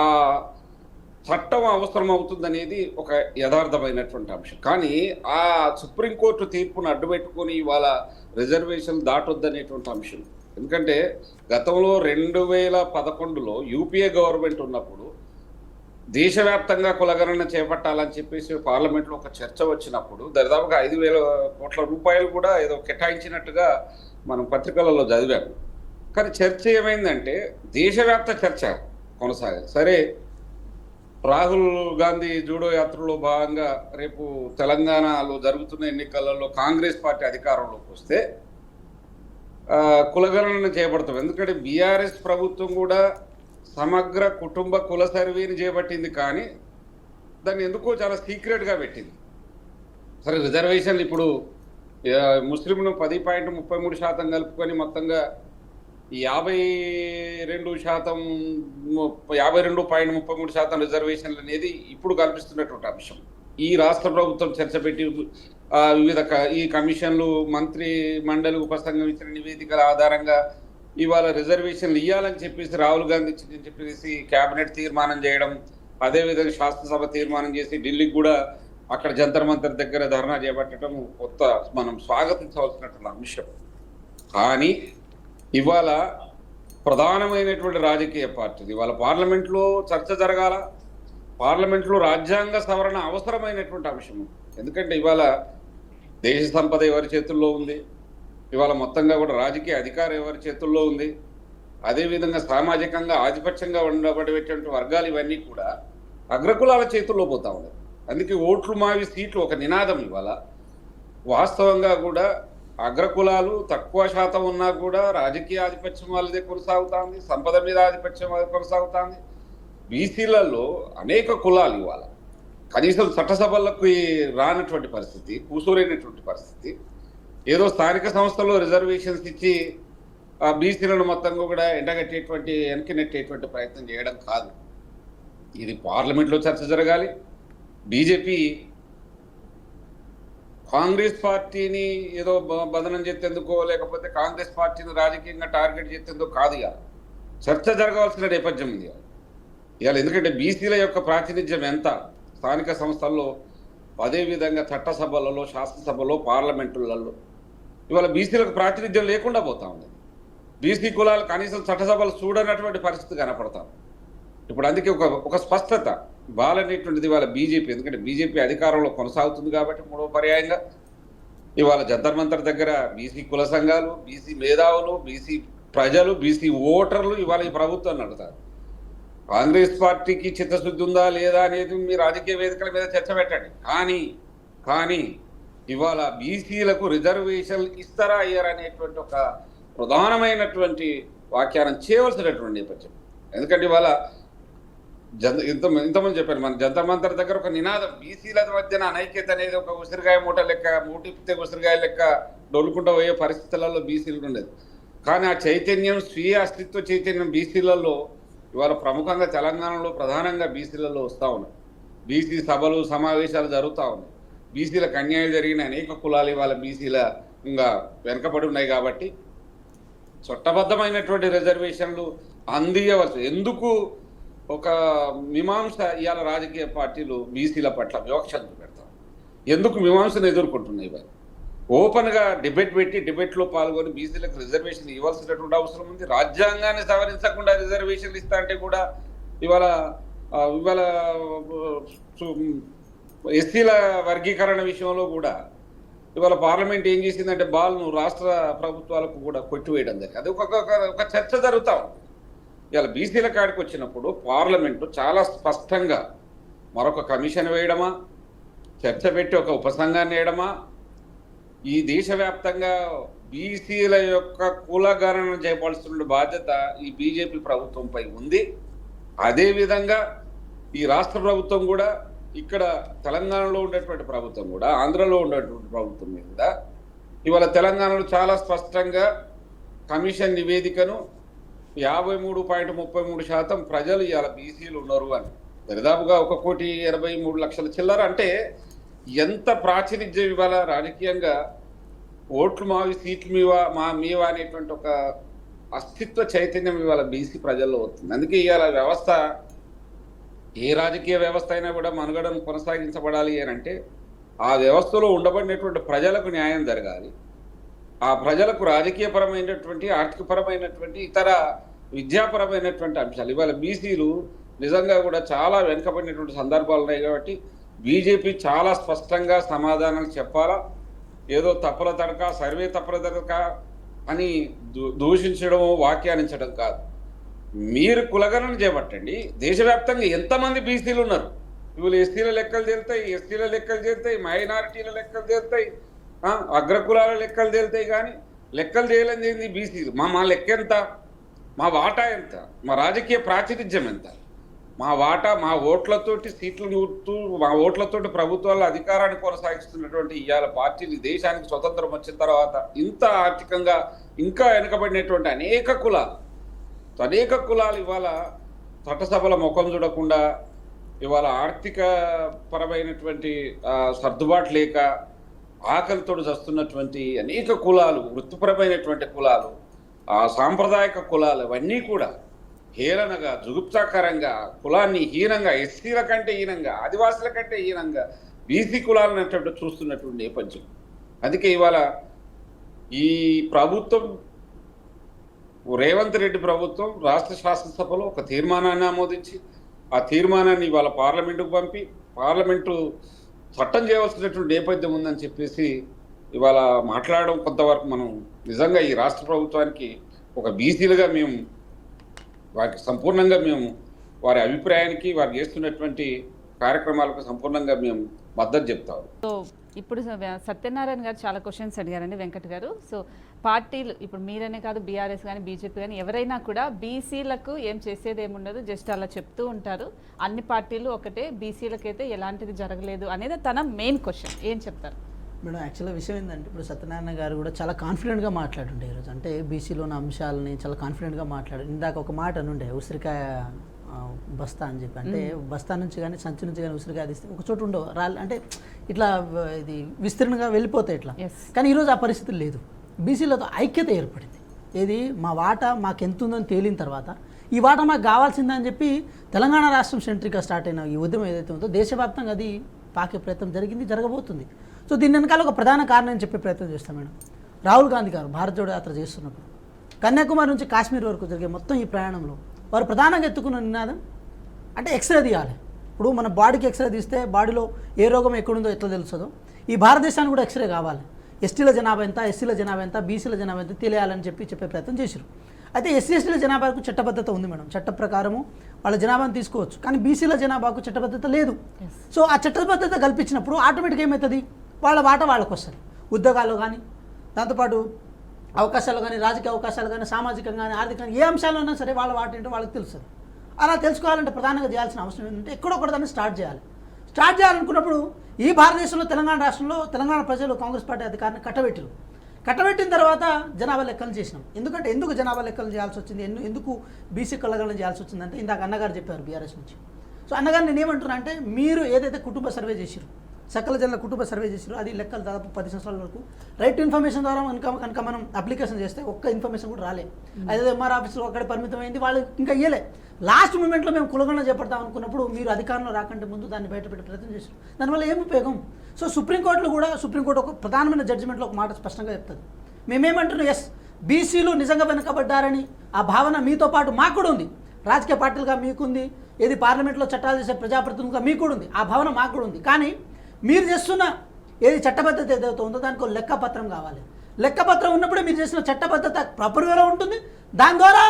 S5: చట్టం అవసరం అవుతుందనేది ఒక యథార్థమైనటువంటి అంశం. కానీ ఆ సుప్రీంకోర్టు తీర్పును అడ్డుపెట్టుకొని ఇవాళ రిజర్వేషన్లు దాటొద్దనేటువంటి అంశం. ఎందుకంటే గతంలో 2011లో యూపీఏ గవర్నమెంట్ ఉన్నప్పుడు దేశవ్యాప్తంగా కులగణన చేపట్టాలని చెప్పేసి పార్లమెంట్లో ఒక చర్చ వచ్చినప్పుడు దాదాపుగా 5,000 కోట్ల రూపాయలు కూడా ఏదో కేటాయించినట్టుగా మనం పత్రికలలో చదివాము. కానీ చర్చ ఏమైందంటే దేశవ్యాప్త చర్చ కొనసాగాలి. సరే, రాహుల్ గాంధీ జూడో యాత్రలో భాగంగా రేపు తెలంగాణలో జరుగుతున్న ఎన్నికలలో కాంగ్రెస్ పార్టీ అధికారంలోకి వస్తే కులగణన చేపడతాం. ఎందుకంటే బీఆర్ఎస్ ప్రభుత్వం కూడా సమగ్ర కుటుంబ కుల సర్వేని చేపట్టింది, కానీ దాన్ని ఎందుకో చాలా సీక్రెట్గా పెట్టింది. సరే, రిజర్వేషన్లు ఇప్పుడు ముస్లింలు 10.33% కలుపుకొని మొత్తంగా 52.33% రిజర్వేషన్లు అనేది ఇప్పుడు కల్పిస్తున్నటువంటి అంశం. ఈ రాష్ట్ర ప్రభుత్వం చర్చ పెట్టి వివిధ ఈ కమిషన్లు, మంత్రి మండలి ఉపసంఘం ఇచ్చిన నివేదికల ఆధారంగా ఇవాళ రిజర్వేషన్లు ఇవ్వాలని చెప్పేసి రాహుల్ గాంధీ ఇచ్చిందని చెప్పేసి కేబినెట్ తీర్మానం చేయడం, అదేవిధంగా శాసనసభ తీర్మానం చేసి ఢిల్లీకి కూడా అక్కడ జంతర్ మంతర్ దగ్గర ధర్నా చేపట్టడం కొత్త మనం స్వాగతించవలసినటువంటి అంశం. కానీ ఇవాళ ప్రధానమైనటువంటి రాజకీయ పార్టీలు ఇవాళ పార్లమెంట్లో చర్చ జరగాల, పార్లమెంట్లో రాజ్యాంగ సవరణ అవసరమైనటువంటి అంశం. ఎందుకంటే ఇవాళ దేశ సంపద ఎవరి చేతుల్లో ఉంది, ఇవాళ మొత్తంగా కూడా రాజకీయ అధికారం ఎవరి చేతుల్లో ఉంది, అదేవిధంగా సామాజికంగా ఆధిపత్యంగా ఉండబడేటువంటి వర్గాలు ఇవన్నీ కూడా అగ్రకులాల చేతుల్లో పోతా ఉన్నాయి. అందుకే ఓట్లు మావి సీట్లు ఒక నినాదం. ఇవాళ వాస్తవంగా కూడా అగ్రకులాలు తక్కువ శాతం ఉన్నా కూడా రాజకీయ ఆధిపత్యం వాళ్ళదే కొనసాగుతుంది, సంపద మీద ఆధిపత్యం కొనసాగుతుంది. బీసీలలో అనేక కులాలు ఇవాళ కనీసం చట్టసభలకు రానటువంటి పరిస్థితి, కూసూరైనటువంటి పరిస్థితి. ఏదో స్థానిక సంస్థల్లో రిజర్వేషన్స్ ఇచ్చి ఆ బీసీలను మొత్తంగా కూడా ఎండగట్టేటువంటి వెనక్కి నెట్టేటువంటి ప్రయత్నం చేయడం కాదు. ఇది పార్లమెంట్లో చర్చ జరగాలి. బీజేపీ కాంగ్రెస్ పార్టీని ఏదో బదనం చేసేందుకో లేకపోతే కాంగ్రెస్ పార్టీని రాజకీయంగా టార్గెట్ చేసేందుకో కాదు. ఇవాళ చర్చ జరగాల్సిన నేపథ్యం ఉంది ఇవాళ. ఎందుకంటే బీసీల యొక్క ప్రాతినిధ్యం ఎంత స్థానిక సంస్థల్లో, అదేవిధంగా చట్టసభలలో, శాసనసభలో, పార్లమెంటులలో ఇవాళ బీసీలకు ప్రాతినిధ్యం లేకుండా పోతా ఉంది. బీసీ కులాలు కనీసం చట్టసభలు చూడనటువంటి పరిస్థితి కనపడతాం ఇప్పుడు. అందుకే ఒక స్పష్టత బాలనేటువంటిది ఇవాళ బీజేపీ. ఎందుకంటే బీజేపీ అధికారంలో కొనసాగుతుంది కాబట్టి మూడవ పర్యాయంగా ఇవాళ జంతర్ మంతర్ దగ్గర బీసీ కుల సంఘాలు, బీసీ మేధావులు, బీసీ ప్రజలు, బీసీ ఓటర్లు ఇవాళ ఈ ప్రభుత్వాన్ని అడుగుతారు. కాంగ్రెస్ పార్టీకి చిత్తశుద్ధి ఉందా లేదా అనేది మీ రాజకీయ వేదికల మీద చర్చ పెట్టండి. కానీ ఇవాళ బీసీలకు రిజర్వేషన్లు ఇస్తారా అయ్యారా అనేటువంటి ఒక ప్రధానమైనటువంటి వ్యాఖ్యానం చేయవలసినటువంటి నేపథ్యం. ఎందుకంటే ఇవాళ ఇంతమంది చెప్పారు, మన జంతర్ మంతర్ దగ్గర ఒక నినాదం బీసీల మధ్యన అనైక్యత అనేది ఒక ఉసిరికాయ మూట లెక్క, మూటిపితే ఉసిరికాయ లెక్క డొల్లుకుంటూ పోయే పరిస్థితులలో బీసీలు ఉండేది. కానీ ఆ చైతన్యం, స్వీయ అస్తిత్వ చైతన్యం బీసీలలో ఇవాళ ప్రముఖంగా తెలంగాణలో ప్రధానంగా బీసీలలో వస్తూ ఉన్నాయి. బీసీ సభలు, సమావేశాలు జరుగుతూ ఉన్నాయి. బీసీలకు అన్యాయం జరిగిన అనేక కులాలు ఇవాళ బీసీల ఇంకా వెనకబడి ఉన్నాయి. కాబట్టి చట్టబద్ధమైనటువంటి రిజర్వేషన్లు అందియవలసి. ఎందుకు ఒక మీమాంస ఇవాళ రాజకీయ పార్టీలు బీసీల పట్ల వివక్షను పెడతారు? ఎందుకు మీమాంసను ఎదుర్కొంటున్నాయి? ఇవాళ ఓపెన్గా డిబేట్ పెట్టి డిబేట్లో పాల్గొని బీసీలకు రిజర్వేషన్ ఇవ్వాల్సినటువంటి అవసరం ఉంది. రాజ్యాంగాన్ని సవరించకుండా రిజర్వేషన్లు ఇస్తా అంటే కూడా ఇవాళ ఎస్సీల వర్గీకరణ విషయంలో కూడా ఇవాళ పార్లమెంట్ ఏం చేసిందంటే బాల్ను రాష్ట్ర ప్రభుత్వాలకు కూడా కొట్టివేయడం జరిగింది. అది ఒక చర్చ జరుగుతూ ఉంది. ఇవాళ బీసీల కాడికి వచ్చినప్పుడు పార్లమెంటు చాలా స్పష్టంగా మరొక కమిషన్ వేయడమా, చర్చ పెట్టి ఒక ఉపసంఘాన్ని వేయడమా, ఈ దేశవ్యాప్తంగా బీసీల యొక్క కులగణన చేయవలసిన బాధ్యత ఈ బీజేపీ ప్రభుత్వంపై ఉంది. అదేవిధంగా ఈ రాష్ట్ర ప్రభుత్వం కూడా, ఇక్కడ తెలంగాణలో ఉండేటువంటి ప్రభుత్వం కూడా, ఆంధ్రలో ఉండేటువంటి ప్రభుత్వం మీద ఇవాళ తెలంగాణలో చాలా స్పష్టంగా కమిషన్ నివేదికను 53.33% ప్రజలు ఇవాళ బీసీలు ఉన్నారు అని, దాదాపుగా 1,83,00,000 చిల్లర. అంటే ఎంత ప్రాతినిధ్యం ఇవాళ రాజకీయంగా ఓట్లు మావి సీట్లు మీవా అనేటువంటి ఒక అస్తిత్వ చైతన్యం ఇవాళ బీసీ ప్రజల్లో వస్తుంది. అందుకే ఇవాళ వ్యవస్థ, ఏ రాజకీయ వ్యవస్థ అయినా కూడా మనుగడను కొనసాగించబడాలి అని అంటే ఆ వ్యవస్థలో ఉండబడినటువంటి ప్రజలకు న్యాయం జరగాలి. ఆ ప్రజలకు రాజకీయపరమైనటువంటి, ఆర్థికపరమైనటువంటి, ఇతర విద్యాపరమైనటువంటి అంశాలు ఇవాళ బీసీలు నిజంగా కూడా చాలా వెనుకబడినటువంటి సందర్భాలు ఉన్నాయి. కాబట్టి బీజేపీ చాలా స్పష్టంగా సమాధానాలు చెప్పాలా. ఏదో తప్పుల తడక, సర్వే తప్పుల తడక అని దూషించడం, వ్యాఖ్యానించడం కాదు. మీరు కులగణన చేపట్టండి. దేశవ్యాప్తంగా ఎంతమంది బీసీలు ఉన్నారు? ఇవాళ ఎస్సీల లెక్కలు తేలుతాయి, ఎస్టీల లెక్కలు తేలుతాయి, మైనారిటీల లెక్కలు తేలుతాయి, అగ్రకులాల లెక్కలు తేలుతాయి. కానీ లెక్కలు తేలంది ఏంది? బీసీలు. మా లెక్క ఎంత? మా వాటా ఎంత? మా రాజకీయ ప్రాతినిధ్యం ఎంత? మా వాటా, మా ఓట్లతోటి సీట్లు నూరుతూ, మా ఓట్లతోటి ప్రభుత్వాల అధికారాన్ని కొనసాగిస్తున్నటువంటి ఇవాళ పార్టీలు దేశానికి స్వతంత్రం వచ్చిన తర్వాత ఇంత ఆర్థికంగా ఇంకా వెనుకబడినటువంటి అనేక కులాలు ఇవాళ చట్టసభల ముఖం చూడకుండా, ఇవాళ ఆర్థిక పరమైనటువంటి సర్దుబాటు లేక ఆకలితో చస్తున్నటువంటి అనేక కులాలు, వృత్తిపరమైనటువంటి కులాలు, సాంప్రదాయక కులాలు అవన్నీ కూడా హేళనగా, జుగుప్సాకరంగా, కులాన్ని హీనంగా, ఎస్సీల కంటే హీనంగా, ఆదివాసుల కంటే హీనంగా బీసీ కులాలను అంటే చూస్తున్నటువంటి నేపథ్యం. అందుకే ఇవాళ ఈ ప్రభుత్వం, రేవంత్ రెడ్డి ప్రభుత్వం రాష్ట్ర శాసనసభలో ఒక తీర్మానాన్ని ఆమోదించి, ఆ తీర్మానాన్ని ఇవాళ పార్లమెంటుకు పంపి, పార్లమెంటు చట్టం చేయవలసినటువంటి నేపథ్యం ఉందని చెప్పేసి ఇవాళ మాట్లాడడం కొంతవరకు మనం నిజంగా ఈ రాష్ట్ర ప్రభుత్వానికి ఒక బీసీలుగా మేము వారికి సంపూర్ణంగా మేము వారి అభిప్రాయానికి, వారు చేస్తున్నటువంటి కార్యక్రమాలకు సంపూర్ణంగా మేము మద్దతు చెప్తాము.
S1: సో ఇప్పుడు సత్యనారాయణ గారు చాలా క్వశ్చన్స్ అడిగారండి వెంకట్ గారు. సో పార్టీలు ఇప్పుడు మీరనే కాదు, బీఆర్ఎస్ కానీ బీజేపీ కానీ ఎవరైనా కూడా బీసీలకు ఏం చేసేది ఏముండదు, జస్ట్ అలా చెప్తూ ఉంటారు. అన్ని పార్టీలు ఒకటే, బీసీలకైతే ఎలాంటిది జరగలేదు అనేది తన మెయిన్ క్వశ్చన్. ఏం చెప్తారు
S3: మేడం? యాక్చువల్గా విషయం ఏంటంటే ఇప్పుడు సత్యనారాయణ గారు కూడా చాలా కాన్ఫిడెంట్గా మాట్లాడుండే ఈరోజు. అంటే బీసీలో ఉన్న అంశాలని చాలా కాన్ఫిడెంట్గా మాట్లాడు. ఇందాక ఒక మాట అనుండే ఉసిరికాయ బస్తా అని చెప్పి, అంటే బస్తా నుంచి కానీ సంచి నుంచి కానీ ఉసిరికాయ తీస్తే ఒక చోటు ఉండవు రాళ్ళు, అంటే ఇట్లా ఇది విస్తీర్ణంగా వెళ్ళిపోతాయి ఇట్లా. కానీ ఈరోజు ఆ పరిస్థితి లేదు. బీసీలతో ఐక్యత ఏర్పడింది. ఏది మా వాటా మాకు ఎంత ఉందని తేలిన తర్వాత ఈ వాటా మాకు కావాల్సిందని చెప్పి తెలంగాణ రాష్ట్రం సెంట్రిక్గా స్టార్ట్ అయిన ఈ ఉద్యమం ఏదైతే ఉందో దేశవ్యాప్తంగా అది పాకే ప్రయత్నం జరిగింది, జరగబోతుంది. సో దీని వెనకాల ఒక ప్రధాన కారణం చెప్పే ప్రయత్నం చేస్తాం మేడం. రాహుల్ గాంధీ గారు భారత్ జోడో యాత్ర చేస్తున్నప్పుడు కన్యాకుమారి నుంచి కాశ్మీర్ వరకు జరిగే మొత్తం ఈ ప్రయాణంలో వారు ప్రధానంగా ఎత్తుకున్న నినాదం అంటే ఎక్స్రే తీయాలి. ఇప్పుడు మన బాడీకి ఎక్స్రే తీస్తే బాడీలో ఏ రోగం ఎక్కడుందో ఎట్లా తెలుస్తుందో ఈ భారతదేశానికి కూడా ఎక్స్రే కావాలి. ఎస్టీల జనాభా ఎంత, ఎస్సీల జనాభా ఎంత, బీసీల జనాభా ఎంత తెలియాలని చెప్పే ప్రయత్నం చేశారు. అయితే ఎస్సీ ఎస్టీల జనాభాకు చట్టబద్ధత ఉంది మేడం. చట్ట ప్రకారము వాళ్ళ జనాభాను తీసుకోవచ్చు. కానీ బీసీల జనాభాకు చట్టబద్ధత లేదు. సో ఆ చట్టబద్ధత కల్పించినప్పుడు ఆటోమేటిక్గా ఏమవుతుంది, వాళ్ళ వాటా వాళ్ళకు వస్తుంది. ఉద్యోగాల్లో కానీ, దాంతోపాటు అవకాశాలు కానీ, రాజకీయ అవకాశాలు కానీ, సామాజికంగా కానీ, ఆర్థికంగా ఏ అంశాలు ఉన్నా సరే వాళ్ళ వాటి ఏంటో వాళ్ళకి తెలుస్తుంది. అలా తెలుసుకోవాలంటే ప్రధానంగా చేయాల్సిన అవసరం ఏంటంటే ఎక్కడొక్కడ దాన్ని స్టార్ట్ చేయాలి. స్టార్ట్ చేయాలనుకున్నప్పుడు ఈ భారతదేశంలో తెలంగాణ రాష్ట్రంలో తెలంగాణ ప్రజలు కాంగ్రెస్ పార్టీ అధికారాన్ని కట్టబెట్టిన తర్వాత జనాభా లెక్కలు చేసినాం. ఎందుకు జనాభా లెక్కలు చేయాల్సి వచ్చింది, ఎందుకు బీసీ కులగణన చేయాల్సి వచ్చిందంటే ఇందాక అన్నగారు చెప్పారు బీఆర్ఎస్ నుంచి. సో అన్నగారు నేను ఏమంటున్నా అంటే మీరు ఏదైతే కుటుంబ సర్వే చేసిరు, సకల జనుల కుటుంబ సర్వే చేసిరు, అది లెక్కలు దాదాపు 10 సంవత్సరాల వరకు రైట్ టు ఇన్ఫర్మేషన్ ద్వారా కనుక మనం అప్లికేషన్ చేస్తే ఒక్క ఇన్ఫర్మేషన్ కూడా రాలే. అదే ఎంఆర్ ఆఫీస్లో అక్కడే పరిమితమైంది, వాళ్ళు ఇంకా ఇయ్యలే. లాస్ట్ మూమెంట్లో మేము కులగణన చేపడతాం అనుకున్నప్పుడు మీరు అధికారంలో రాకంటే ముందు దాన్ని బయటపెట్టే ప్రయత్నం చేశారు. దానివల్ల ఏం ఉపయోగం? సో సుప్రీంకోర్టు ఒక ప్రధానమైన జడ్జిమెంట్లో ఒక మాట స్పష్టంగా చెప్తుంది. మేమేమంటున్నాం, ఎస్ బీసీలు నిజంగా వెనుకబడ్డారని ఆ భావన మీతో పాటు మాకు కూడా ఉంది. రాజకీయ పార్టీలుగా మీకుంది, ఏది పార్లమెంట్లో చట్టాలు చేసే ప్రజాప్రతినిధులుగా మీకు కూడా ఉంది, ఆ భావన మాకు కూడా ఉంది. కానీ మీరు చేస్తున్న ఏది చట్టబద్ధత ఏదైతే ఉందో దానికి లెక్కపత్రం కావాలి. లెక్కపత్రం ఉన్నప్పుడే మీరు చేసిన చట్టబద్ధత ప్రాపర్గా ఉంటుంది. దాని ద్వారా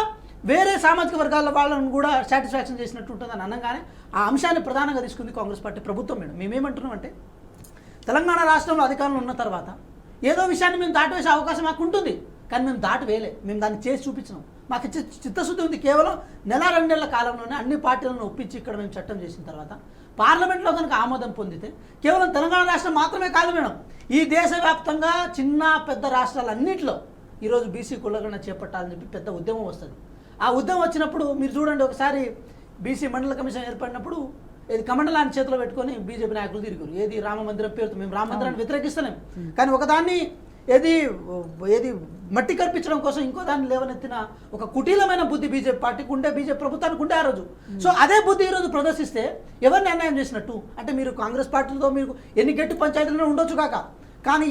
S3: వేరే సామాజిక వర్గాల వాళ్ళను కూడా సాటిస్ఫాక్షన్ చేసినట్టు ఉంటుందని అనగానే ఆ అంశాన్ని ప్రధానంగా తీసుకుంది కాంగ్రెస్ పార్టీ ప్రభుత్వం. మేడం మేమేమంటున్నాం అంటే తెలంగాణ రాష్ట్రంలో అధికారంలో ఉన్న తర్వాత ఏదో విషయాన్ని మేము దాటివేసే అవకాశం మాకు ఉంటుంది, కానీ మేము దాటివేయలే. మేము దాన్ని చేసి చూపించినాం. మాకు చిత్తశుద్ధి ఉంది. కేవలం 1-2 నెలల కాలంలోనే అన్ని పార్టీలను ఒప్పించి ఇక్కడ మేము చట్టం చేసిన తర్వాత పార్లమెంట్లో కనుక ఆమోదం పొందితే కేవలం తెలంగాణ రాష్ట్రం మాత్రమే కాదు మేడం, ఈ దేశవ్యాప్తంగా చిన్న పెద్ద రాష్ట్రాలన్నింటిలో ఈరోజు బీసీ కులగణన చేపట్టాలని చెప్పి పెద్ద ఉద్యమం వస్తుంది. ఆ ఉద్యమం వచ్చినప్పుడు మీరు చూడండి, ఒకసారి బీసీ మండల కమిషన్ ఏర్పడినప్పుడు ఏది కమండలాన్ని చేతిలో పెట్టుకొని బీజేపీ నాయకులు తిరిగారు. ఏది రామ మందిరం పేరుతో మేము రామ మందిరాన్ని వ్యతిరేకిస్తలేం, కానీ ఒకదాన్ని ఏది మట్టి కల్పించడం కోసం ఇంకో దాన్ని లేవనెత్తిన ఒక కుటీలమైన బుద్ధి బీజేపీ పార్టీకి ఉండే, బీజేపీ ప్రభుత్వానికి ఉండే ఆ రోజు. సో అదే బుద్ధి ఈరోజు ప్రదర్శిస్తే ఎవరిని అన్యాయం చేసినట్టు? అంటే మీరు కాంగ్రెస్ పార్టీలతో మీరు ఎన్ని గట్టి పంచాయతీలను ఉండొచ్చు కాక, కానీ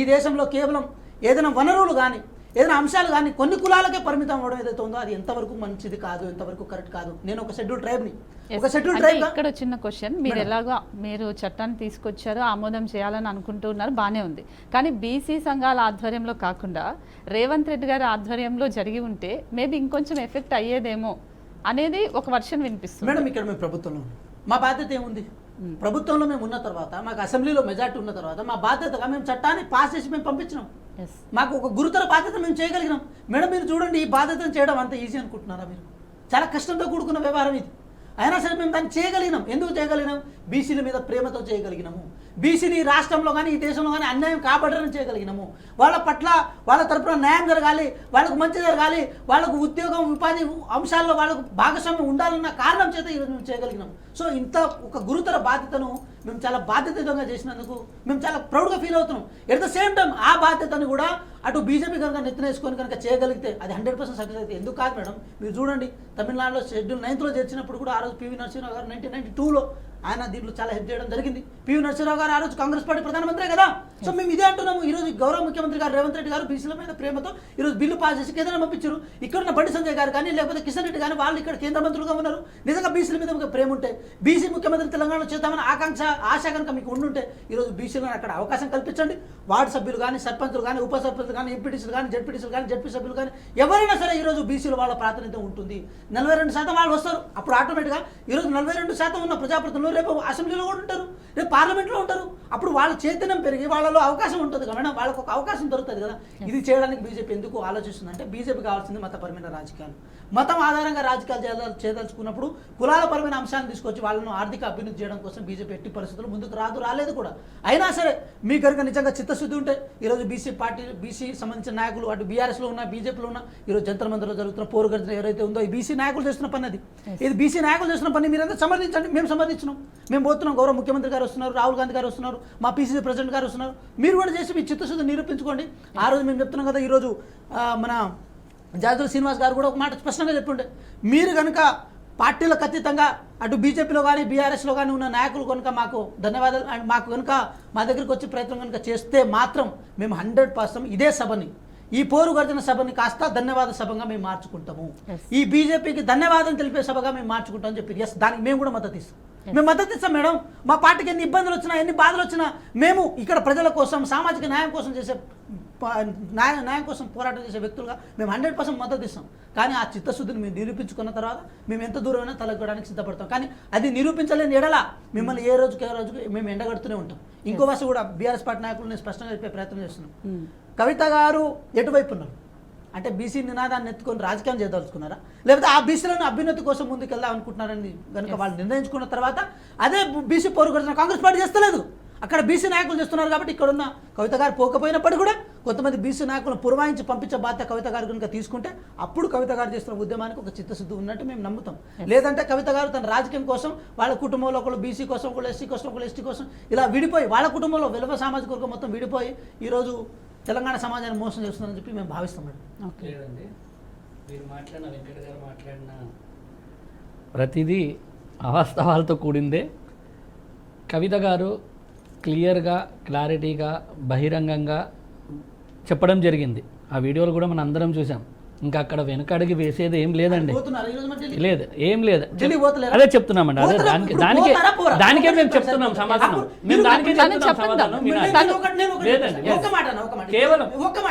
S3: ఈ దేశంలో కేవలం ఏదైనా వనరులు కానీ ఏదైనా అంశాలు కానీ కొన్ని కులాలకే పరిమితం అవ్వడం ఏదైతే ఉందో అది ఎంతవరకు మంచిది కాదు, ఎంతవరకు కరెక్ట్ కాదు. నేను ఒక షెడ్యూల్ ట్రైబ్ని, ఒక షెడ్యూల్
S1: అంటే
S3: ట్రైబ్
S1: ఇక్కడ చిన్న క్వశ్చన్, మీరు ఎలాగో మీరు చట్టాన్ని తీసుకొచ్చారు, ఆమోదం చేయాలని అనుకుంటున్నారు, బాగానే ఉంది. కానీ బీసీ సంఘాల ఆధ్వర్యంలో కాకుండా రేవంత్ రెడ్డి గారి ఆధ్వర్యంలో జరిగి ఉంటే మేబీ ఇంకొంచెం ఎఫెక్ట్ అయ్యేదేమో అనేది ఒక వర్షన్ వినిపిస్తుంది.
S3: మేడం ఇక్కడ మేము ప్రభుత్వంలో ఉన్నాం, మా బాధ్యత ఏముంది? ప్రభుత్వంలో మేము ఉన్న తర్వాత, మాకు అసెంబ్లీలో మెజార్టీ ఉన్న తర్వాత మా బాధ్యతగా మేము చట్టాన్ని పాస్ చేసి మేము పంపించినాం. మాకు ఒక గురుతర బాధ్యత మేము చేయగలిగినాం. మేడం మీరు చూడండి, ఈ బాధ్యతను చేయడం అంత ఈజీ అనుకుంటున్నారా మీరు? చాలా కష్టంతో కూడుకున్న వ్యవహారం ఇది. అయినా సరే మేము దాన్ని చేయగలిగినాం. ఎందుకు చేయగలిగినాం? బీసీల మీద ప్రేమతో చేయగలిగినాము. బీసీని రాష్ట్రంలో కానీ ఈ దేశంలో కానీ అన్యాయం కాబడరని చేయగలిగినాము. వాళ్ళ పట్ల వాళ్ళ తరపున న్యాయం జరగాలి, వాళ్ళకు మంచి జరగాలి, వాళ్ళకు ఉద్యోగం ఉపాధి అంశాల్లో వాళ్ళకు భాగస్వామ్యం ఉండాలన్న కారణం చేత ఈరోజు మేము చేయగలిగినాం. సో ఇంత ఒక గురుతర బాధ్యతను మేము చాలా బాధ్యతగా చేసినందుకు మేము చాలా ప్రౌడ్గా ఫీల్ అవుతున్నాం. ఎట్ ద సేమ్ టైం ఆ బాధ్యతను కూడా అటు బీజేపీ కనుక నెత్తినేసుకొని కనుక చేయగలిగితే అది 100% సక్సెస్ అయితే. ఎందుకు కాదు మేడం? మీరు చూడండి, తమిళనాడులో షెడ్యూల్ 9లో చేర్చినప్పుడు కూడా ఆ రోజు పివి నరసింహరావు గారు 1992లో ఆయన దీంట్లో చాలా హెల్ప్ చేయడం జరిగింది. పివి నరసింహరావు గారు ఆ రోజు కాంగ్రెస్ పార్టీ ప్రధానమంత్రి కదా. సో మేము ఇదే అంటున్నాము. ఈరోజు గౌరవ ముఖ్యమంత్రి గారు రేవంత్ రెడ్డి గారు బీసీల మీద ప్రేమతో ఈరోజు బిల్లు పాస్ చేసి కేంద్రం పంపించారు. ఇక్కడ ఉన్న బండి సంజయ్ గారు కానీ లేకపోతే కిషన్ రెడ్డి కానీ వాళ్ళు ఇక్కడ కేంద్ర మంత్రులుగా ఉన్నారు. నిజంగా బీసీల మీద మీకు ప్రేమ ఉంటే, బీసీ ముఖ్యమంత్రి తెలంగాణలో చేద్దామని ఆకాంక్ష ఆశ కనుక మీకు ఉండుంటే ఈరోజు బీసీలను అక్కడ అవకాశం కల్పించండి. వార్డు సభ్యులు కానీ, సర్పంచులు కానీ, ఉప సర్పంచులు కానీ, ఎంపీటీసీలు కానీ, జడ్పీటీసీలు కానీ, జడ్పీ సభ్యులు కానీ ఎవరైనా సరే ఈరోజు బీసీలు వాళ్ళ ప్రాతినిధ్యం ఉంటుంది. 42% వాళ్ళు వస్తారు. అప్పుడు ఆటోమేటిక్గా ఈరోజు 42% ఉన్న ప్రజాప్రతినిధులు రేపు అసెంబ్లీలో కూడా ఉంటారు, రేపు పార్లమెంట్లో ఉంటారు. అప్పుడు వాళ్ళ చైతన్యం పెరిగి వాళ్ళలో అవకాశం ఉంటుంది కదా మేడం, వాళ్ళకు ఒక అవకాశం దొరుకుతుంది కదా. ఇది చేయడానికి బీజేపీ ఎందుకు ఆలోచిస్తుందంటే, బీజేపీ కావాల్సింది మతపరమైన రాజకీయాలు. మతం ఆధారంగా రాజకీయాలు చేయదలుచుకున్నప్పుడు కులాల పరమైన అంశాలను తీసుకొచ్చి వాళ్ళను ఆర్థిక అభివృద్ధి చేయడం కోసం బీజేపీ ఎట్టి పరిస్థితుల్లో ముందుకు రాలేదు కూడా. అయినా సరే మీ కనుక నిజంగా చిత్తశుద్ధి ఉంటే ఈరోజు బీసీ పార్టీ, బీసీ సంబంధించిన నాయకులు అటు బీఆర్ఎస్లో ఉన్న, బీజేపీలో ఉన్న, ఈరోజు జంతర్ మంతర్లో జరుగుతున్న పోరు గర్జన ఎవరైతే ఉందో ఈ బీసీ నాయకులు చేస్తున్న పని అది. ఇది బీసీ నాయకులు చేస్తున్న పని మీరంతా సమర్థించండి. మేము సమర్థించినాం. మేము పోతున్నాం. గౌరవ ముఖ్యమంత్రి గారు వస్తున్నారు, రాహుల్ గాంధీ గారు వస్తున్నారు, మా పీసీసీ ప్రెసిడెంట్ గారు వస్తున్నారు. మీరు కూడా చేసి మీ చిత్తశుద్ధి నిరూపించుకోండి. ఆ రోజు మేము చెప్తున్నాం కదా, ఈరోజు మన జాజుల శ్రీనివాస్ గారు కూడా ఒక మాట స్పష్టంగా చెప్పుండే, మీరు కనుక పార్టీలకు అతీతంగా అటు బీజేపీలో కానీ బీఆర్ఎస్లో కానీ ఉన్న నాయకులు కనుక మాకు ధన్యవాదాలు అండ్ మాకు కనుక మా దగ్గరికి వచ్చి ప్రయత్నం కనుక చేస్తే మాత్రం మేము 100% ఇదే సభని, ఈ పోరు గర్జన సభని కాస్త ధన్యవాద సభగా మేము మార్చుకుంటాము, ఈ బీజేపీకి ధన్యవాదం తెలిపే సభగా మేము మార్చుకుంటామని చెప్పి ఎస్ దానికి మేము కూడా మద్దతు ఇస్తాం. మేము మద్దతు ఇస్తాం మేడం. మా పార్టీకి ఎన్ని ఇబ్బందులు వచ్చినా, ఎన్ని బాధలు వచ్చినా మేము ఇక్కడ ప్రజల కోసం, సామాజిక న్యాయం కోసం చేసే న్యాయం కోసం పోరాటం చేసే వ్యక్తులుగా మేము 100% మద్దతు ఇస్తాం. కానీ ఆ చిత్తశుద్ధిని మేము నిరూపించుకున్న తర్వాత మేము ఎంత దూరమైనా తలగడానికి సిద్ధపడతాం. కానీ అది నిరూపించలేని ఎడల మిమ్మల్ని ఏ రోజుకి మేము ఎండగడుతూనే ఉంటాం. ఇంకో భాష కూడా బీఆర్ఎస్ పార్టీ నాయకులు నేను స్పష్టంగా చెప్పే ప్రయత్నం చేస్తున్నాం. కవిత గారు ఎటువైపు ఉన్నారు అంటే, బీసీ నినాదాన్ని ఎత్తుకొని రాజకీయం చేయదలుచుకున్నారా, లేకపోతే ఆ బీసీలను అభ్యున్నతి కోసం ముందుకెళ్దాం అనుకుంటున్నారని కనుక వాళ్ళు నిర్ణయించుకున్న తర్వాత అదే బీసీ పోరు గర్జన కాంగ్రెస్ పార్టీ చేస్తలేదు, అక్కడ బీసీ నాయకులు చేస్తున్నారు. కాబట్టి ఇక్కడ ఉన్న కవిత గారు పోకపోయినప్పటికీ కూడా కొంతమంది బీసీ నాయకులను పురమాయించి పంపించే బాధ్యత కవిత గారు కనుక తీసుకుంటే అప్పుడు కవిత గారు చేస్తున్న ఉద్యమానికి ఒక చిత్తశుద్ధి ఉన్నట్టు మేము నమ్ముతాం. లేదంటే కవిత గారు తన రాజకీయం కోసం, వాళ్ళ కుటుంబంలో ఒకళ్ళు బీసీ కోసం, ఒకళ్ళు ఎస్సీ కోసం, ఒకళ్ళు ఎస్టీ కోసం ఇలా విడిపోయి, వాళ్ళ కుటుంబంలో వెలువ సామాజిక వర్గం మొత్తం విడిపోయి ఈరోజు తెలంగాణ సమాజాన్ని మోసం చేస్తుందని చెప్పి మేము భావిస్తాం మేడం.
S2: లేదండి, మీరు మాట్లాడిన వెంకట గారు మాట్లాడిన ప్రతిదీ అవాస్తవాలతో కూడిందే. కవిత గారు క్లియర్గా, క్లారిటీగా, బహిరంగంగా చెప్పడం జరిగింది. ఆ వీడియోలు కూడా మనం అందరం చూసాం. ఇంకా అక్కడ వెనకడికి వేసేది ఏం లేదండి, లేదు, ఏం లేదు. అదే చెప్తున్నామండి, అదే దానికే మేము చెప్తున్నాం సమాధానం. మేము దానికే చెప్తున్నాం సమాధానం.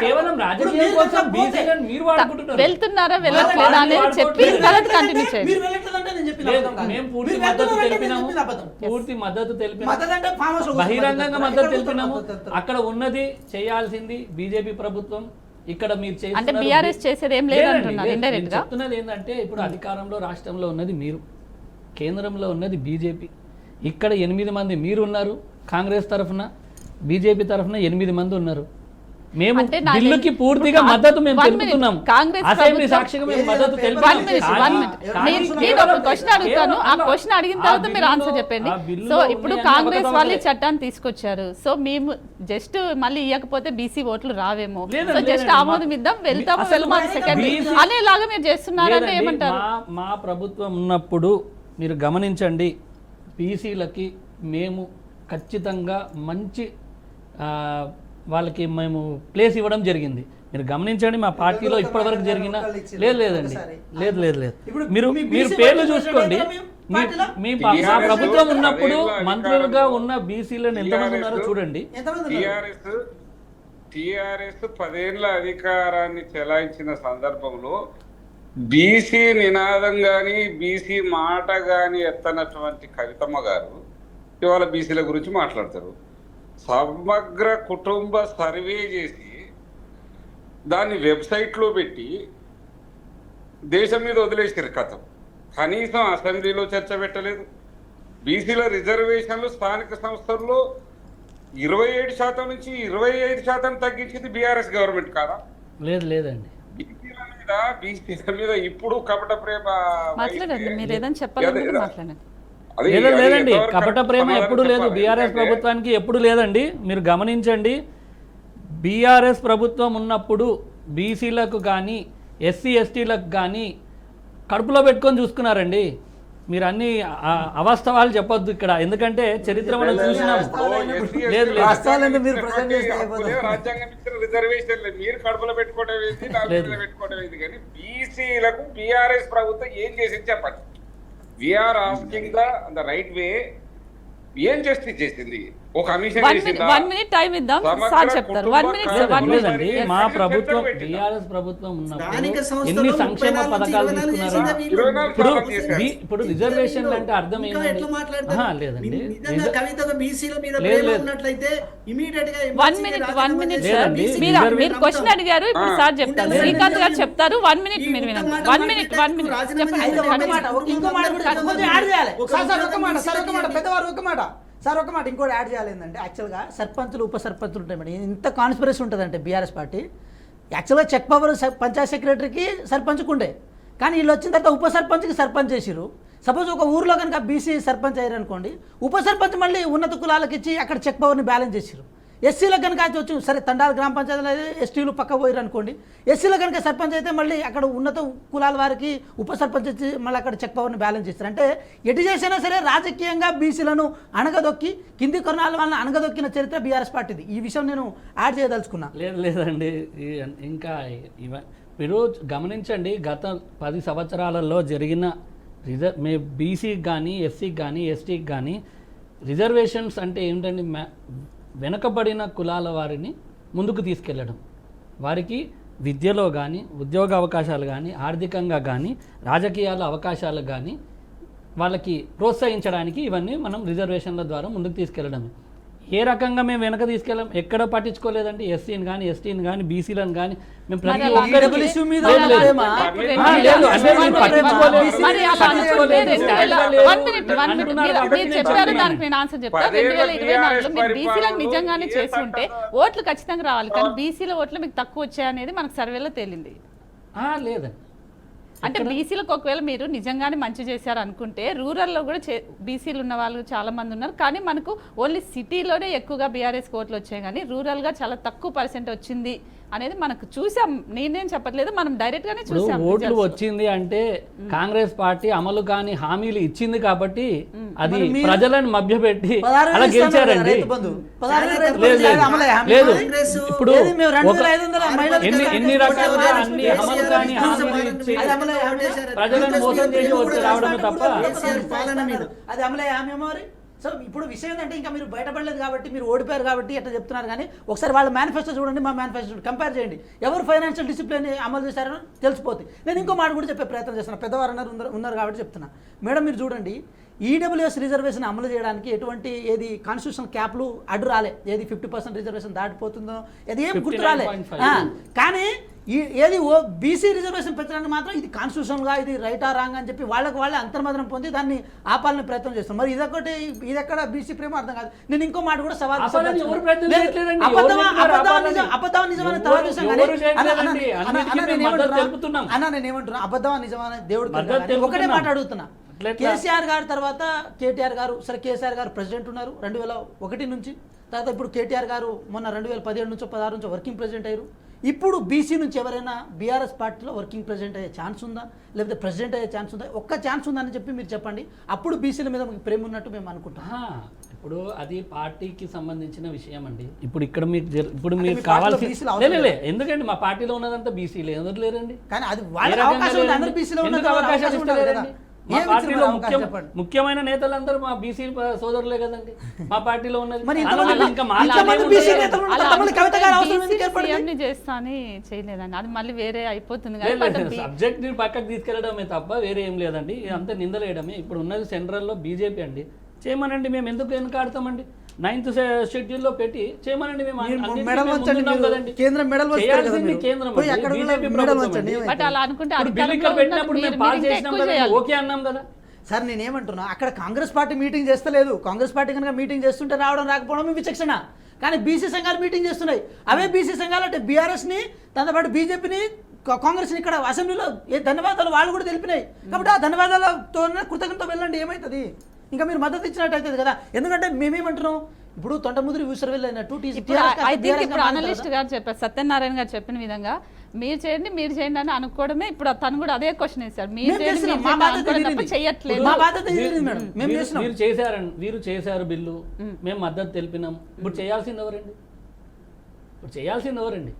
S2: కేవలం రాజకీయం కోసం బీసీలను మీరు వాడుకుంటున్నారు.
S1: వెళ్తున్నారా వెళ్ళట్లేదా అనేది చెప్పి కంటిన్యూ చేయండి.
S2: మేము పూర్తి మద్దతు తెలిపినాము, బహిరంగంగా మద్దతు తెలిపినాము. అక్కడ ఉన్నది చేయాల్సింది బీజేపీ ప్రభుత్వం. ఇక్కడ మీరు
S1: అంటే బీఆర్ఎస్ చేసేది ఏం లేదంటున్నారు ఇండైరెక్ట్ గా.
S2: చెప్తున్నది ఏంటంటే, ఇప్పుడు అధికారంలో రాష్ట్రంలో ఉన్నది మీరు, కేంద్రంలో ఉన్నది బీజేపీ. ఇక్కడ 8 మంది మీరు ఉన్నారు కాంగ్రెస్ తరఫున, బీజేపీ తరఫున 8 మంది ఉన్నారు. మేము బిల్లుకి పూర్తిగా మద్దతు మేము తెలుపుతున్నాము. అసెంబ్లీ సాక్షిగా మేము మద్దతు తెలుపుతున్నాము.
S1: క్వశ్చన్ అడుగుతాను, ఆ క్వశ్చన్ అడిగిన తర్వాత మీరు ఆన్సర్ చెప్పండి. సో ఇప్పుడు కాంగ్రెస్ వాళ్ళు చట్టాన్ని తీసుకొచ్చారు, సో మేము జస్ట్ మళ్ళీ ఇవ్వకపోతే బీసీ ఓట్లు రావేమో, సో జస్ట్ ఆమోదం ఇద్దాం, వెళ్తాము వెళ్ళమని సెకండ్ అనేలాగా మీరు చేస్తున్నారంటే ఏమంటారు?
S2: మా ప్రభుత్వం ఉన్నప్పుడు మీరు గమనించండి, బీసీలకి మేము ఖచ్చితంగా మంచి వాళ్ళకి మేము ప్లేస్ ఇవ్వడం జరిగింది. మీరు గమనించండి మా పార్టీలో ఇప్పటివరకు జరిగిన లేదండి లేదు లేదు లేదు
S3: ఇప్పుడు
S2: మీరు
S3: మీ
S2: మీరు
S3: BC
S2: పేర్లు
S3: పార్టీ
S2: చూసుకోండి
S3: ప్రెసిడెంట్ పార్టీలో?
S2: మా ప్రభుత్వం ఉన్నప్పుడు
S5: అదేళ్ళ
S2: మంత్రులుగా ఉన్న బీసీలను ఎంతమంది ఉన్నారో చూడండి.
S3: ఎంతమంది ఉన్నారు?
S5: టిఆర్ఎస్ 10 ఏళ్ల అధికారాన్ని చెలాయించిన సందర్భంలో బీసీ నినాదం గాని బీసీ మాట గాని ఎత్తనటువంటి కవితమ్మ గారు ఇవాళ బీసీల గురించి మాట్లాడతారు. సమగ్ర కుటుంబ సర్వే చేసి దాన్ని వెబ్సైట్లో పెట్టి దేశం మీద వదిలేసారు కథం. కనీసం అసెంబ్లీలో చర్చ పెట్టలేదు. బీసీల రిజర్వేషన్లు స్థానిక సంస్థల్లో 27% నుంచి 25% తగ్గించింది బీఆర్ఎస్ గవర్నమెంట్ కాదా?
S2: లేదండి
S5: బీసీల మీద ఇప్పుడు కపట ప్రేమ
S1: మాట్లాడండి, మీరు ఏదైనా చెప్పాలనుకుంటే మాట్లాడండి.
S2: లేదండి కపట ప్రేమ ఎప్పుడు లేదు బీఆర్ఎస్ ప్రభుత్వానికి, ఎప్పుడు లేదండి. మీరు గమనించండి, బీఆర్ఎస్ ప్రభుత్వం ఉన్నప్పుడు బీసీలకు కానీ ఎస్సీ ఎస్టీలకు కానీ కడుపులో పెట్టుకొని చూసుకున్నారండి. మీరు అన్ని అవాస్తవాలు చెప్పొద్దు ఇక్కడ, ఎందుకంటే చరిత్ర మనం చూసినాం. లేదు
S5: రాజ్యాంగం ఇచ్చిన రిజర్వేషన్లు మీరు కడుపులో పెట్టుకోవడం ఏంటి, నాలుగు పెట్టుకోవడం ఏంటి, కానీ బీసీలకు బీఆర్ఎస్ ప్రభుత్వం ఏం చేసింది చెప్పండి. We're asking the right way. ఏం చేసింది? ఒక కమిషన్
S1: 1 minute టైం ఇద్దాం, సార్ చెప్తారు. 1 minute.
S2: లేదండి, మా ప్రభుత్వం బీఆర్ఎస్ ప్రభుత్వం ఉన్నప్పుడు ఎన్ని సంక్షేమ పథకాలు తీసుకున్నారండి. ఇప్పుడు రిజర్వేషన్లు అంటే అర్థం ఏంటండి? లేదండి,
S1: మీరు క్వశ్చన్ అడిగారు, ఇప్పుడు సార్ చెప్తారు, శ్రీకాంత్ గారు చెప్తారు. 1 minute మీరు వినండి. 1 minute
S3: సార్ ఒక మాట ఇంకోటి యాడ్ చేయాలి. ఏంటంటే యాక్చువల్గా సర్పంచులు ఉప సర్పంచులు ఉంటాయి మేడం. ఇంత కాన్స్పిరసీ ఉంటుందంటే బీఆర్ఎస్ పార్టీ యాక్చువల్గా చెక్ పవర్ పంచాయత్ సెక్రటరీకి సర్పంచ్కి ఉండే, కానీ వీళ్ళు వచ్చిన తర్వాత ఉప సర్పంచ్కి సర్పంచ్ చేసిరు. సపోజ్ ఒక ఊర్లో కనుక బీసీ సర్పంచ్ అయ్యారు అనుకోండి, ఉప సర్పంచ్ మళ్ళీ ఉన్నత కులాలకు ఇచ్చి అక్కడ చెక్ పవర్ని బ్యాలెన్స్ చేసిరు. ఎస్సీలకు కనుక అయితే వచ్చి సరే తండాల గ్రామ పంచాయతీలు అయితే ఎస్టీలు పక్క పోయారు అనుకోండి, ఎస్సీలో కనుక సర్పంచ్ అయితే మళ్ళీ అక్కడ ఉన్నత కులాల వారికి ఉప సర్పంచ్ వచ్చి మళ్ళీ అక్కడ చెక్ పవర్ని బ్యాలెన్స్ చేస్తారు. అంటే ఎటు చేసినా సరే రాజకీయంగా బీసీలను అణగదొక్కి కింది కొరణాల వాళ్ళని అణగదొక్కిన చరిత్ర బీఆర్ఎస్ పార్టీది. ఈ విషయం నేను యాడ్ చేయదలుచుకున్నా.
S2: లేదండి, ఇంకా మీరు గమనించండి, గత 10 సంవత్సరాలలో జరిగిన మీ బీసీకి కానీ ఎస్సీకి కానీ ఎస్టీకి కానీ రిజర్వేషన్స్ అంటే ఏంటండి? వెనుకబడిన కులాల వారిని ముందుకు తీసుకెళ్ళడం, వారికి విద్యలో కానీ ఉద్యోగ అవకాశాలు కానీ ఆర్థికంగా కానీ రాజకీయాల అవకాశాలు కానీ వాళ్ళకి ప్రోత్సహించడానికి ఇవన్నీ మనం రిజర్వేషన్ల ద్వారా ముందుకు తీసుకెళ్ళడమే. ఏ రకంగా మేము వెనక తీసుకెళ్ళాం? ఎక్కడ పట్టించుకోలేదండి. ఎస్సీని కానీ ఎస్టీని కానీ బీసీలను కానీ మేము ప్రతి
S1: నిజంగానే చేసుకుంటే ఓట్లు ఖచ్చితంగా రావాలి, కానీ బీసీల ఓట్లు మీకు తక్కువ వచ్చాయనేది మనకు సర్వేలో తేలింది.
S2: లేదండి,
S1: అంటే బీసీలకు ఒకవేళ మీరు నిజంగానే మంచి చేశారు అనుకుంటే రూరల్లో కూడా బీసీలు ఉన్న వాళ్ళు చాలా మంది ఉన్నారు, కానీ మనకు ఓన్లీ సిటీలోనే ఎక్కువగా బీఆర్ఎస్ ఓట్లు వచ్చాయి, కానీ రూరల్గా చాలా తక్కువ % వచ్చింది అనేది మనకు చూసాం. నేనేం చెప్పట్లేదు, మనం డైరెక్ట్ గానే చూసాం.
S2: ఓట్లు వచ్చింది అంటే కాంగ్రెస్ పార్టీ అమలు కాని హామీలు ఇచ్చింది కాబట్టి అది ప్రజలను మభ్యపెట్టి అలా గెలిచారండి. లేదు, ఇప్పుడు ఎన్ని రకాలుగా అన్ని అమలు కాని హామీలు ఇచ్చి ప్రజలను మోసం చేసి వచ్చి రావడమే తప్ప
S3: అది అమలే హామీ మరి. సో ఇప్పుడు విషయం ఏంటంటే ఇంకా మీరు బయటపడలేదు కాబట్టి, మీరు ఓడిపోయారు కాబట్టి ఎట్లా చెప్తున్నారు. కానీ ఒకసారి వాళ్ళ మేనిఫెస్టో చూడండి, మా మేనిఫెస్టో కంపేర్ చేయండి, ఎవరు ఫైనాన్షియల్ డిసిప్లిన్ అమలు చేశారో తెలిసిపోతుంది. నేను ఇంకో మాట కూడా చెప్పే ప్రయత్నం చేస్తున్నా, పెద్దవారు ఉన్నారు కాబట్టి చెప్తున్నా. మేడం మీరు చూడండి, ఈడబ్ల్యూఎస్ రిజర్వేషన్ అమలు చేయడానికి ఎటువంటి ఏది కాన్స్టిట్యూషన్ క్యాప్లు అడ్డు రాలే, ఏది 50% రిజర్వేషన్ దాటిపోతుందో అది ఏం గుర్తు రాలే. కానీ ఏది బీసీ రిజర్వేషన్ పెంచడానికి మాత్రం ఇది కాన్స్టిట్యూషన్గా ఇది రైటా రాంగ్ అని చెప్పి వాళ్ళే అంతర్మదనం పొంది దాన్ని ఆపాలని ప్రయత్నం చేస్తాం. మరి ఇది ఎక్కడ బీసీ ప్రేమ అర్థం కాదు. నేను ఇంకో మాట కూడా సవాల్ అబద్ధం నిజమని తర్వాత చూసాం. అన్న నేను ఏమంటున్నా, అబద్ధం నిజమని దేవుడు ఒకటే మాట అడుగుతున్నా. కేసీఆర్ గారి తర్వాత కేటీఆర్ గారు, సరే కేసీఆర్ గారు ప్రెసిడెంట్ ఉన్నారు 2001 నుంచి, తర్వాత ఇప్పుడు కేటీఆర్ గారు మొన్న 2017 నుంచో 16 నుంచో వర్కింగ్ ప్రెసిడెంట్ అయ్యారు. ఇప్పుడు బీసీ నుంచి ఎవరైనా బీఆర్ఎస్ పార్టీలో వర్కింగ్ ప్రెసిడెంట్ అయ్యే ఛాన్స్ ఉందా, లేకపోతే ప్రెసిడెంట్ అయ్యే ఛాన్స్ ఉందా? ఒక్క ఛాన్స్ ఉందని చెప్పి మీరు చెప్పండి, అప్పుడు బీసీల మీద మీకు ప్రేమ ఉన్నట్టు మేము అనుకుంటాం.
S2: ఇప్పుడు అది పార్టీకి సంబంధించిన విషయం అండి. ఇప్పుడు ఇక్కడ మీకు ఇప్పుడు
S3: అంటే
S2: మీరు
S3: మీ పార్టీలో
S2: కావాల్సి
S3: బీసీలు అవసరం
S2: లే ఎందుకండి మా పార్టీలో ఉన్నదంతా బీసీలే, ఎందుకు లేరండి?
S3: కానీ అది
S2: ఏ
S3: వాళ్ళ
S2: రకంగా
S3: అవకాశం ఉంది,
S2: లేరండి?
S3: అందరూ బీసీలో
S2: ఎందుకు
S3: ఉన్నారు,
S2: అవకాశాలు
S3: అవకాశం ఉండాలి
S2: ఇస్తలేరండి?
S3: కదా.
S2: మా
S3: ఏమి
S2: పార్టీలో
S3: ఇచ్చిన అవకాశం చెప్పండి.
S2: ముఖ్యమైన నేతలందరూ మా బీసీ సోదరులే కదండి మా పార్టీలో ఉన్నది.
S3: మరి
S2: అందులో
S3: ఇంతమంది
S2: ఇంకా
S3: ఇంతమంది
S2: మాట్లాడేది
S3: బీసీ
S2: ఉండదు.
S3: నేతలు ఉన్నారు, కొంతమంది కవిత గారు అవసరం ఎందుకు ఏర్పడింది?
S1: సీఎంని చేస్తా అని చేయలేదండి, అది మళ్ళీ వేరే అయిపోతుంది కానీ but బి-
S2: సబ్జెక్ట్ ని పక్కకు తీసుకెళ్లడమే తప్ప వేరే ఏం లేదండి. ఇదంతా నిందలేయడమే. ఇప్పుడు ఉన్నది సెంట్రల్లో బీజేపీ అండి, చేయమనండి. మేము ఎందుకు వెనకాడతామండి? 9th షెడ్యూల్లో పెట్టి చేయమనండి. మేము
S3: మీరు
S2: అన్నిటికీ
S3: మెడల్
S2: మేము
S3: వంచండి,
S2: ముందున్నాం
S3: మీరు
S2: కదండి.
S3: కేంద్రం మెడల్ వంచుతారు కదా
S2: చేయాల్సింది
S3: మీరు.
S2: కేంద్రం
S3: పోయి
S2: అండి,
S3: అక్కడ కూడా
S2: బీజేపీ
S3: మెడల్
S2: ప్రభుత్వం
S3: వంచండి,
S2: అండి.
S3: ఏమైంది?
S1: బట్ అలా అనుకుంటే
S2: ఇప్పుడు బిల్లు ఇక్కడ
S1: అధికారంలో
S2: పెట్టినప్పుడు
S1: ఉన్నప్పుడు
S2: మేము పాస్
S1: మీరు ఇంకా
S2: చేసినాం
S1: ఎక్కువ
S2: కదా,
S1: చేయాలి.
S2: ఓకే అన్నాం కదా.
S3: సార్ నేనేమంటున్నా, అక్కడ కాంగ్రెస్ పార్టీ మీటింగ్ చేస్తలేదు. కాంగ్రెస్ పార్టీ కనుక మీటింగ్ చేస్తుంటే రావడం రాకపోవడం విచక్షణ. కానీ బీసీ సంఘాలు మీటింగ్ చేస్తున్నాయి. అవే బీసీ సంఘాలు అంటే బీఆర్ఎస్ని దాంతోపాటు బీజేపీని కాంగ్రెస్ని ఇక్కడ అసెంబ్లీలో ఏ ధన్యవాదాలు వాళ్ళు కూడా తెలిపినాయి. కాబట్టి ఆ ధన్యవాదాలతో కృతజ్ఞత వెళ్ళండి, ఏమవుతుంది? ఇంకా మీరు మద్దతు ఇచ్చినట్టు అవుతుంది కదా. ఎందుకంటే మేమేమంటున్నాం, ఇప్పుడు తొంటముదిరి ఊసర వెళ్ళినట్టు
S1: ఇప్పుడు ఐ థింక్ ఇప్పుడు అనలిస్ట్ గారు చెప్పారు, సత్యనారాయణ గారు చెప్పిన విధంగా మీరు చేయండి అని అనుకోవడమే. ఇప్పుడు తను కూడా అదే క్వశ్చన్ వేశారు, మీరు చేయండి మీరు చేయండి అనుకోవడం తప్ప చెయ్యట్లేదు.
S3: మా బాధ్యత తీరింది మేడం, మేము చేసినాం.
S2: మీరు చేశారు బిల్లు, మేము మద్దతు తెలిపినాం. ఇప్పుడు చేయాల్సింది ఎవరండి?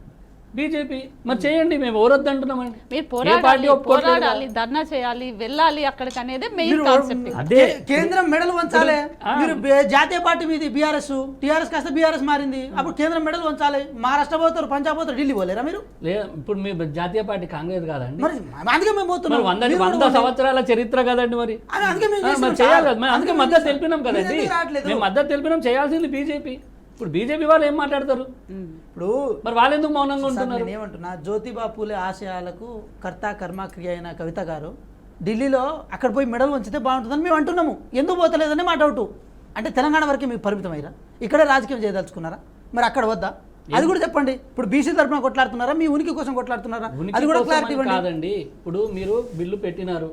S2: బీజేపీ. మరి చేయండి, మేము ఎవరొద్దు అంటున్నామండి.
S1: మీరు
S2: ఏ పార్టీ ఒప్పుకోవట్లేదు కదా.
S1: పోరాడాలి, ధర్నా చేయాలి, వెళ్ళాలి అక్కడికి అనేది మెయిన్ కాన్సెప్ట్.
S2: అదే
S3: కేంద్రం మెడల్ వంచాలి. మీరు జాతీయ పార్టీ మీది టీఆర్ఎస్ కాస్త బీఆర్ఎస్ మారింది. అప్పుడు కేంద్రం మెడల్ వంచాలి. మహారాష్ట్ర పోతారు, పంజాబ్ పోతారు, ఢిల్లీ పోలేరా మీరు?
S2: ఇప్పుడు మీ జాతీయ పార్టీ కాంగ్రెస్ కాదండి.
S3: మరి అందుకే మేము పోతున్నాం.
S2: మరి 100 సంవత్సరాల చరిత్ర కదండి. మరి
S3: అందుకే మేము చేసినాం
S2: మరి చేయాలి
S3: సార్.
S2: కదా. అందుకే మద్దతు తెలిపినాం
S3: మీరు
S2: కదండి.
S3: ఎందుకు రావట్లేదు?
S2: మేము మద్దతు తెలిపినాం, చేయాల్సింది బీజేపీ. ఇప్పుడు బీజేపీ వాళ్ళు ఏం మాట్లాడతారు?
S3: ఇప్పుడు
S2: మరి వాళ్ళు ఎందుకు మౌనంగా
S3: సార్
S2: ఉంటున్నారు?
S3: నేనేమంటున్నా, జ్యోతిబా పూలే ఆశయాలకు కర్త కర్మక్రియ అయిన కవిత గారు ఢిల్లీలో అక్కడ పోయి మెడల్ వంచితే బాగుంటుందని మేము అంటున్నాము. ఎందుకు పోతలేదని మా డౌట్. అంటే తెలంగాణ వరకే మీకు పరిమితమైరా? ఇక్కడే రాజకీయం చేయదలుచుకున్నారా? మరి అక్కడ వద్దా? అది కూడా చెప్పండి. ఇప్పుడు బీసీ తరఫున కొట్లాడుతున్నారా, మీ ఉనికి కోసం కొట్లాడుతున్నారా?
S2: ఉనికి
S3: అది కూడా
S2: కోసం
S3: క్లారిటీ
S2: అని
S3: ఇవ్వండి.
S2: కాదండి. ఇప్పుడు మీరు బిల్లు పెట్టినారు,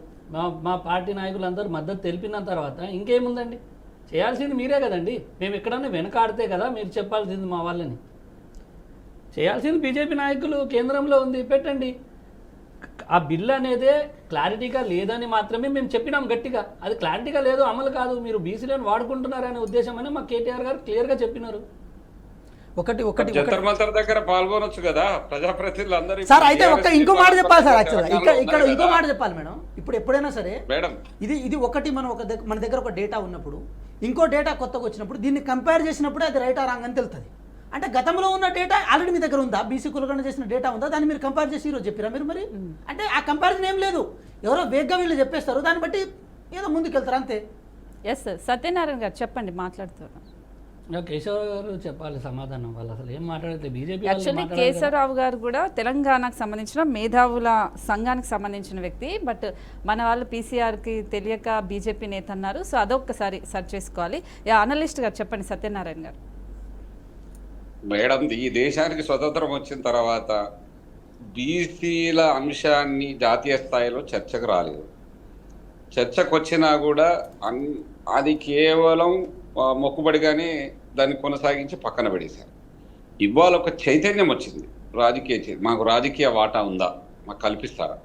S2: మా పార్టీ నాయకులందరూ మద్దతు తెలిపిన తర్వాత ఇంకేముందండి? చేయాల్సింది మీరే కదండి. మేము ఎక్కడన్నా వెనకాడితే కదా మీరు చెప్పాల్సింది మా వాళ్ళని. చేయాల్సింది బీజేపీ నాయకులు కేంద్రంలో ఉంది, పెట్టండి. ఆ బిల్ అనేదే క్లారిటీగా లేదని మాత్రమే మేము చెప్పినాం గట్టిగా. అది క్లారిటీగా లేదు, అమలు కాదు, మీరు బీసీలను వాడుకుంటున్నారనే ఉద్దేశం అని మా కేటీఆర్ గారు క్లియర్గా చెప్పినారు.
S5: జంతర్ మంతర్ దగ్గర పాల్గొనొచ్చు కదా ప్రజాప్రతినిధులు అందరూ.
S3: సార్ అయితే ఇంకో మాట చెప్పాలి సార్. యాక్చువల్గా ఇక్కడ ఇంకో మాట చెప్పాలి మేడం. ఇప్పుడు ఎప్పుడైనా సరే
S5: మేడం,
S3: ఇది ఒకటి మనం మన దగ్గర ఒక డేటా ఉన్నప్పుడు, ఇంకో డేటా కొత్తగా వచ్చినప్పుడు దీన్ని కంపేర్ చేసినప్పుడు అది రైట్ ఆ రాంగ్ అని తెలుస్తుంది. అంటే గతంలో ఉన్న డేటా ఆల్రెడీ మీ దగ్గర ఉందా? బీసీ కులగణ చేసిన డేటా ఉందా? దాన్ని మీరు కంపేర్ చేసి ఈరోజు చెప్పారా మీరు? మరి అంటే ఆ కంపారిజన్ ఏం లేదు, ఎవరో వేగ్గా వీళ్ళు చెప్పేస్తారు, దాన్ని బట్టి ఏదో ముందుకెళ్తారు అంతే.
S1: ఎస్ సార్, సత్యనారాయణ గారు చెప్పండి, మాట్లాడుతున్నారు.
S2: కేశవ గారు చెప్పాలి సమాధానం. వాళ్ళు అసలు ఏం మాట్లాడితే బీజేపీ
S1: యాక్చువల్లీ కేశవరావు గారు కూడా తెలంగాణకు సంబంధించిన మేధావుల సంఘానికి సంబంధించిన వ్యక్తి. బట్ మన వాళ్ళు పీసీఆర్కి తెలియక బీజేపీ నేత అన్నారు. సో అదొక్కసారి సర్చ్ చేసుకోవాలి. అనలిస్ట్ గారు చెప్పండి, సత్యనారాయణ గారు.
S5: మేడం, ఈ దేశానికి స్వతంత్రం వచ్చిన తర్వాత బీసీల అంశాన్ని జాతీయ స్థాయిలో చర్చకు రాలేదు. చర్చకు వచ్చినా కూడా అది కేవలం మొక్కుబడిగానే దాన్ని కొనసాగించి పక్కన పడేశారు. ఇవాళ ఒక చైతన్యం వచ్చింది, మాకు రాజకీయ వాటా ఉందా, మాకు కల్పిస్తారా,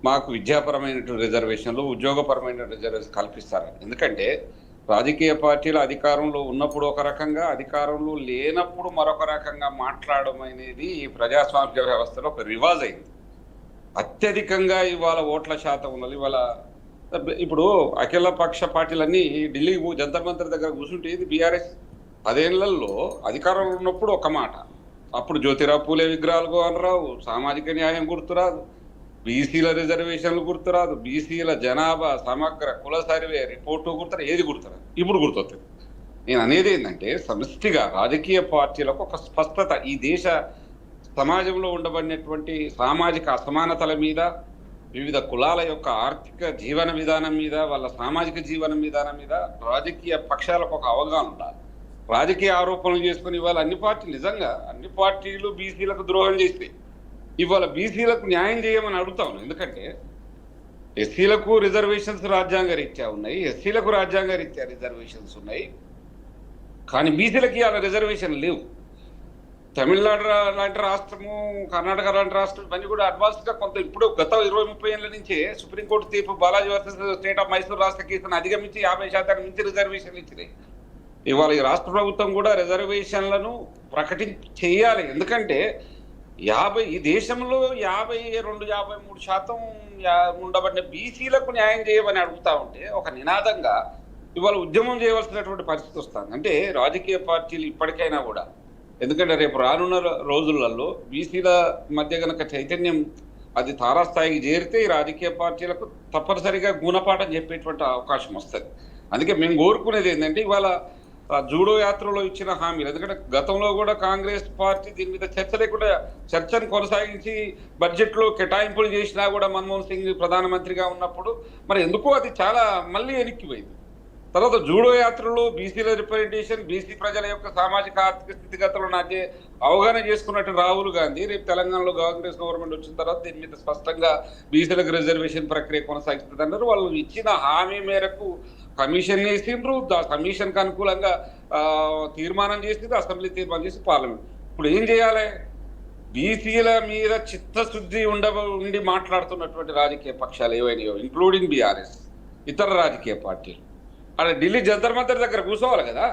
S5: మాకు విద్యాపరమైన రిజర్వేషన్లు, ఉద్యోగపరమైన రిజర్వేషన్ కల్పిస్తారా? ఎందుకంటే రాజకీయ పార్టీలు అధికారంలో ఉన్నప్పుడు ఒక రకంగా, అధికారంలో లేనప్పుడు మరొక రకంగా మాట్లాడడం అనేది ఈ ప్రజాస్వామ్య వ్యవస్థలో ఒక రివాజ్ అయింది. అత్యధికంగా ఇవాళ ఓట్ల శాతం ఉన్నది. ఇవాళ ఇప్పుడు అఖిల పక్ష పార్టీలన్నీ ఢిల్లీ జంతర్ మంతర్ దగ్గర కూర్చుంటే ఇది బీఆర్ఎస్ 10 ఏళ్లలో అధికారంలో ఉన్నప్పుడు ఒక మాట, అప్పుడు జ్యోతిరావు పూలే విగ్రహాలు అనరావు, సామాజిక న్యాయం గుర్తురాదు, బీసీల రిజర్వేషన్లు గుర్తురాదు, బీసీల జనాభా సమగ్ర కుల సర్వే రిపోర్టు గుర్తురా, ఏది గుర్తురాదు. ఇప్పుడు గుర్తొస్తుంది. నేను అనేది ఏంటంటే సమిష్టిగా రాజకీయ పార్టీలకు ఒక స్పష్టత, ఈ దేశ సమాజంలో ఉండబడినటువంటి సామాజిక అసమానతల మీద, వివిధ కులాల యొక్క ఆర్థిక జీవన విధానం మీద, వాళ్ళ సామాజిక జీవన విధానం మీద రాజకీయ పక్షాలకు ఒక అవగాహన ఉండాలి. రాజకీయ ఆరోపణలు చేసుకుని ఇవాళ నిజంగా అన్ని పార్టీలు బీసీలకు ద్రోహం చేస్తాయి. ఇవాళ బీసీలకు న్యాయం చేయమని అడుగుతాను. ఎందుకంటే ఎస్సీలకు రిజర్వేషన్స్ రాజ్యాంగ రీత్యా ఉన్నాయి, ఎస్సీలకు రాజ్యాంగ రీత్యా రిజర్వేషన్స్ ఉన్నాయి, కానీ బీసీలకి అలా రిజర్వేషన్ లేవు. తమిళనాడు లాంటి రాష్ట్రము, కర్ణాటక లాంటి రాష్ట్రం ఇవన్నీ కూడా అడ్వాన్స్గా కొంత ఇప్పుడు గత 20-30 ఏళ్ల నుంచే సుప్రీంకోర్టు తీర్పు Balaji versus state of Mysore రాష్ట్ర కేసును అధిగమించి 50% మించి రిజర్వేషన్లు ఇచ్చినాయి. ఇవాళ ఈ రాష్ట్ర ప్రభుత్వం కూడా రిజర్వేషన్లను చేయాలి. ఎందుకంటే ఈ దేశంలో 52-53% ఉండబడిన బీసీలకు న్యాయం చేయమని అడుగుతా ఉంటే ఒక నినాదంగా ఇవాళ ఉద్యమం చేయవలసినటువంటి పరిస్థితి వస్తుంది. అంటే రాజకీయ పార్టీలు ఇప్పటికైనా కూడా, ఎందుకంటే రేపు రానున్న రోజులలో బీసీల మధ్య గనక చైతన్యం అది తారాస్థాయికి చేరితే ఈ రాజకీయ పార్టీలకు తప్పనిసరిగా గుణపాఠం చెప్పేటువంటి అవకాశం వస్తుంది. అందుకే మేము కోరుకునేది ఏంటంటే ఇవాళ జూడో యాత్రలో ఇచ్చిన హామీలు, ఎందుకంటే గతంలో కూడా కాంగ్రెస్ పార్టీ దీని మీద చర్చ లేకుండా చర్చను కొనసాగించి బడ్జెట్లో కేటాయింపులు చేసినా కూడా మన్మోహన్ సింగ్ ప్రధానమంత్రిగా ఉన్నప్పుడు మరి ఎందుకో అది చాలా మళ్ళీ వెనక్కిపోయింది. తర్వాత జూడో యాత్రలో బీసీల రిప్రజెంటేషన్, బీసీ ప్రజల యొక్క సామాజిక ఆర్థిక స్థితిగతులను నాకే అవగాహన చేసుకున్నట్టు రాహుల్ గాంధీ రేపు తెలంగాణలో కాంగ్రెస్ గవర్నమెంట్ వచ్చిన తర్వాత దీని మీద స్పష్టంగా బీసీలకు రిజర్వేషన్ ప్రక్రియ కొనసాగుతుంది అన్నారు. వాళ్ళు ఇచ్చిన హామీ మేరకు కమిషన్ వేసిండ్రు, కమిషన్కి అనుకూలంగా తీర్మానం చేసింది, అసెంబ్లీ తీర్మానం చేసి పార్లమెంట్. ఇప్పుడు ఏం చేయాలి? బీసీల మీద చిత్తశుద్ధి ఉండి మాట్లాడుతున్నటువంటి రాజకీయ పక్షాలు ఏవైనాయో, ఇంక్లూడింగ్ బీఆర్ఎస్, ఇతర రాజకీయ పార్టీలు, అక్కడ ఢిల్లీ జంతర్ మంతర్ దగ్గర కూర్చోవాలి కదా.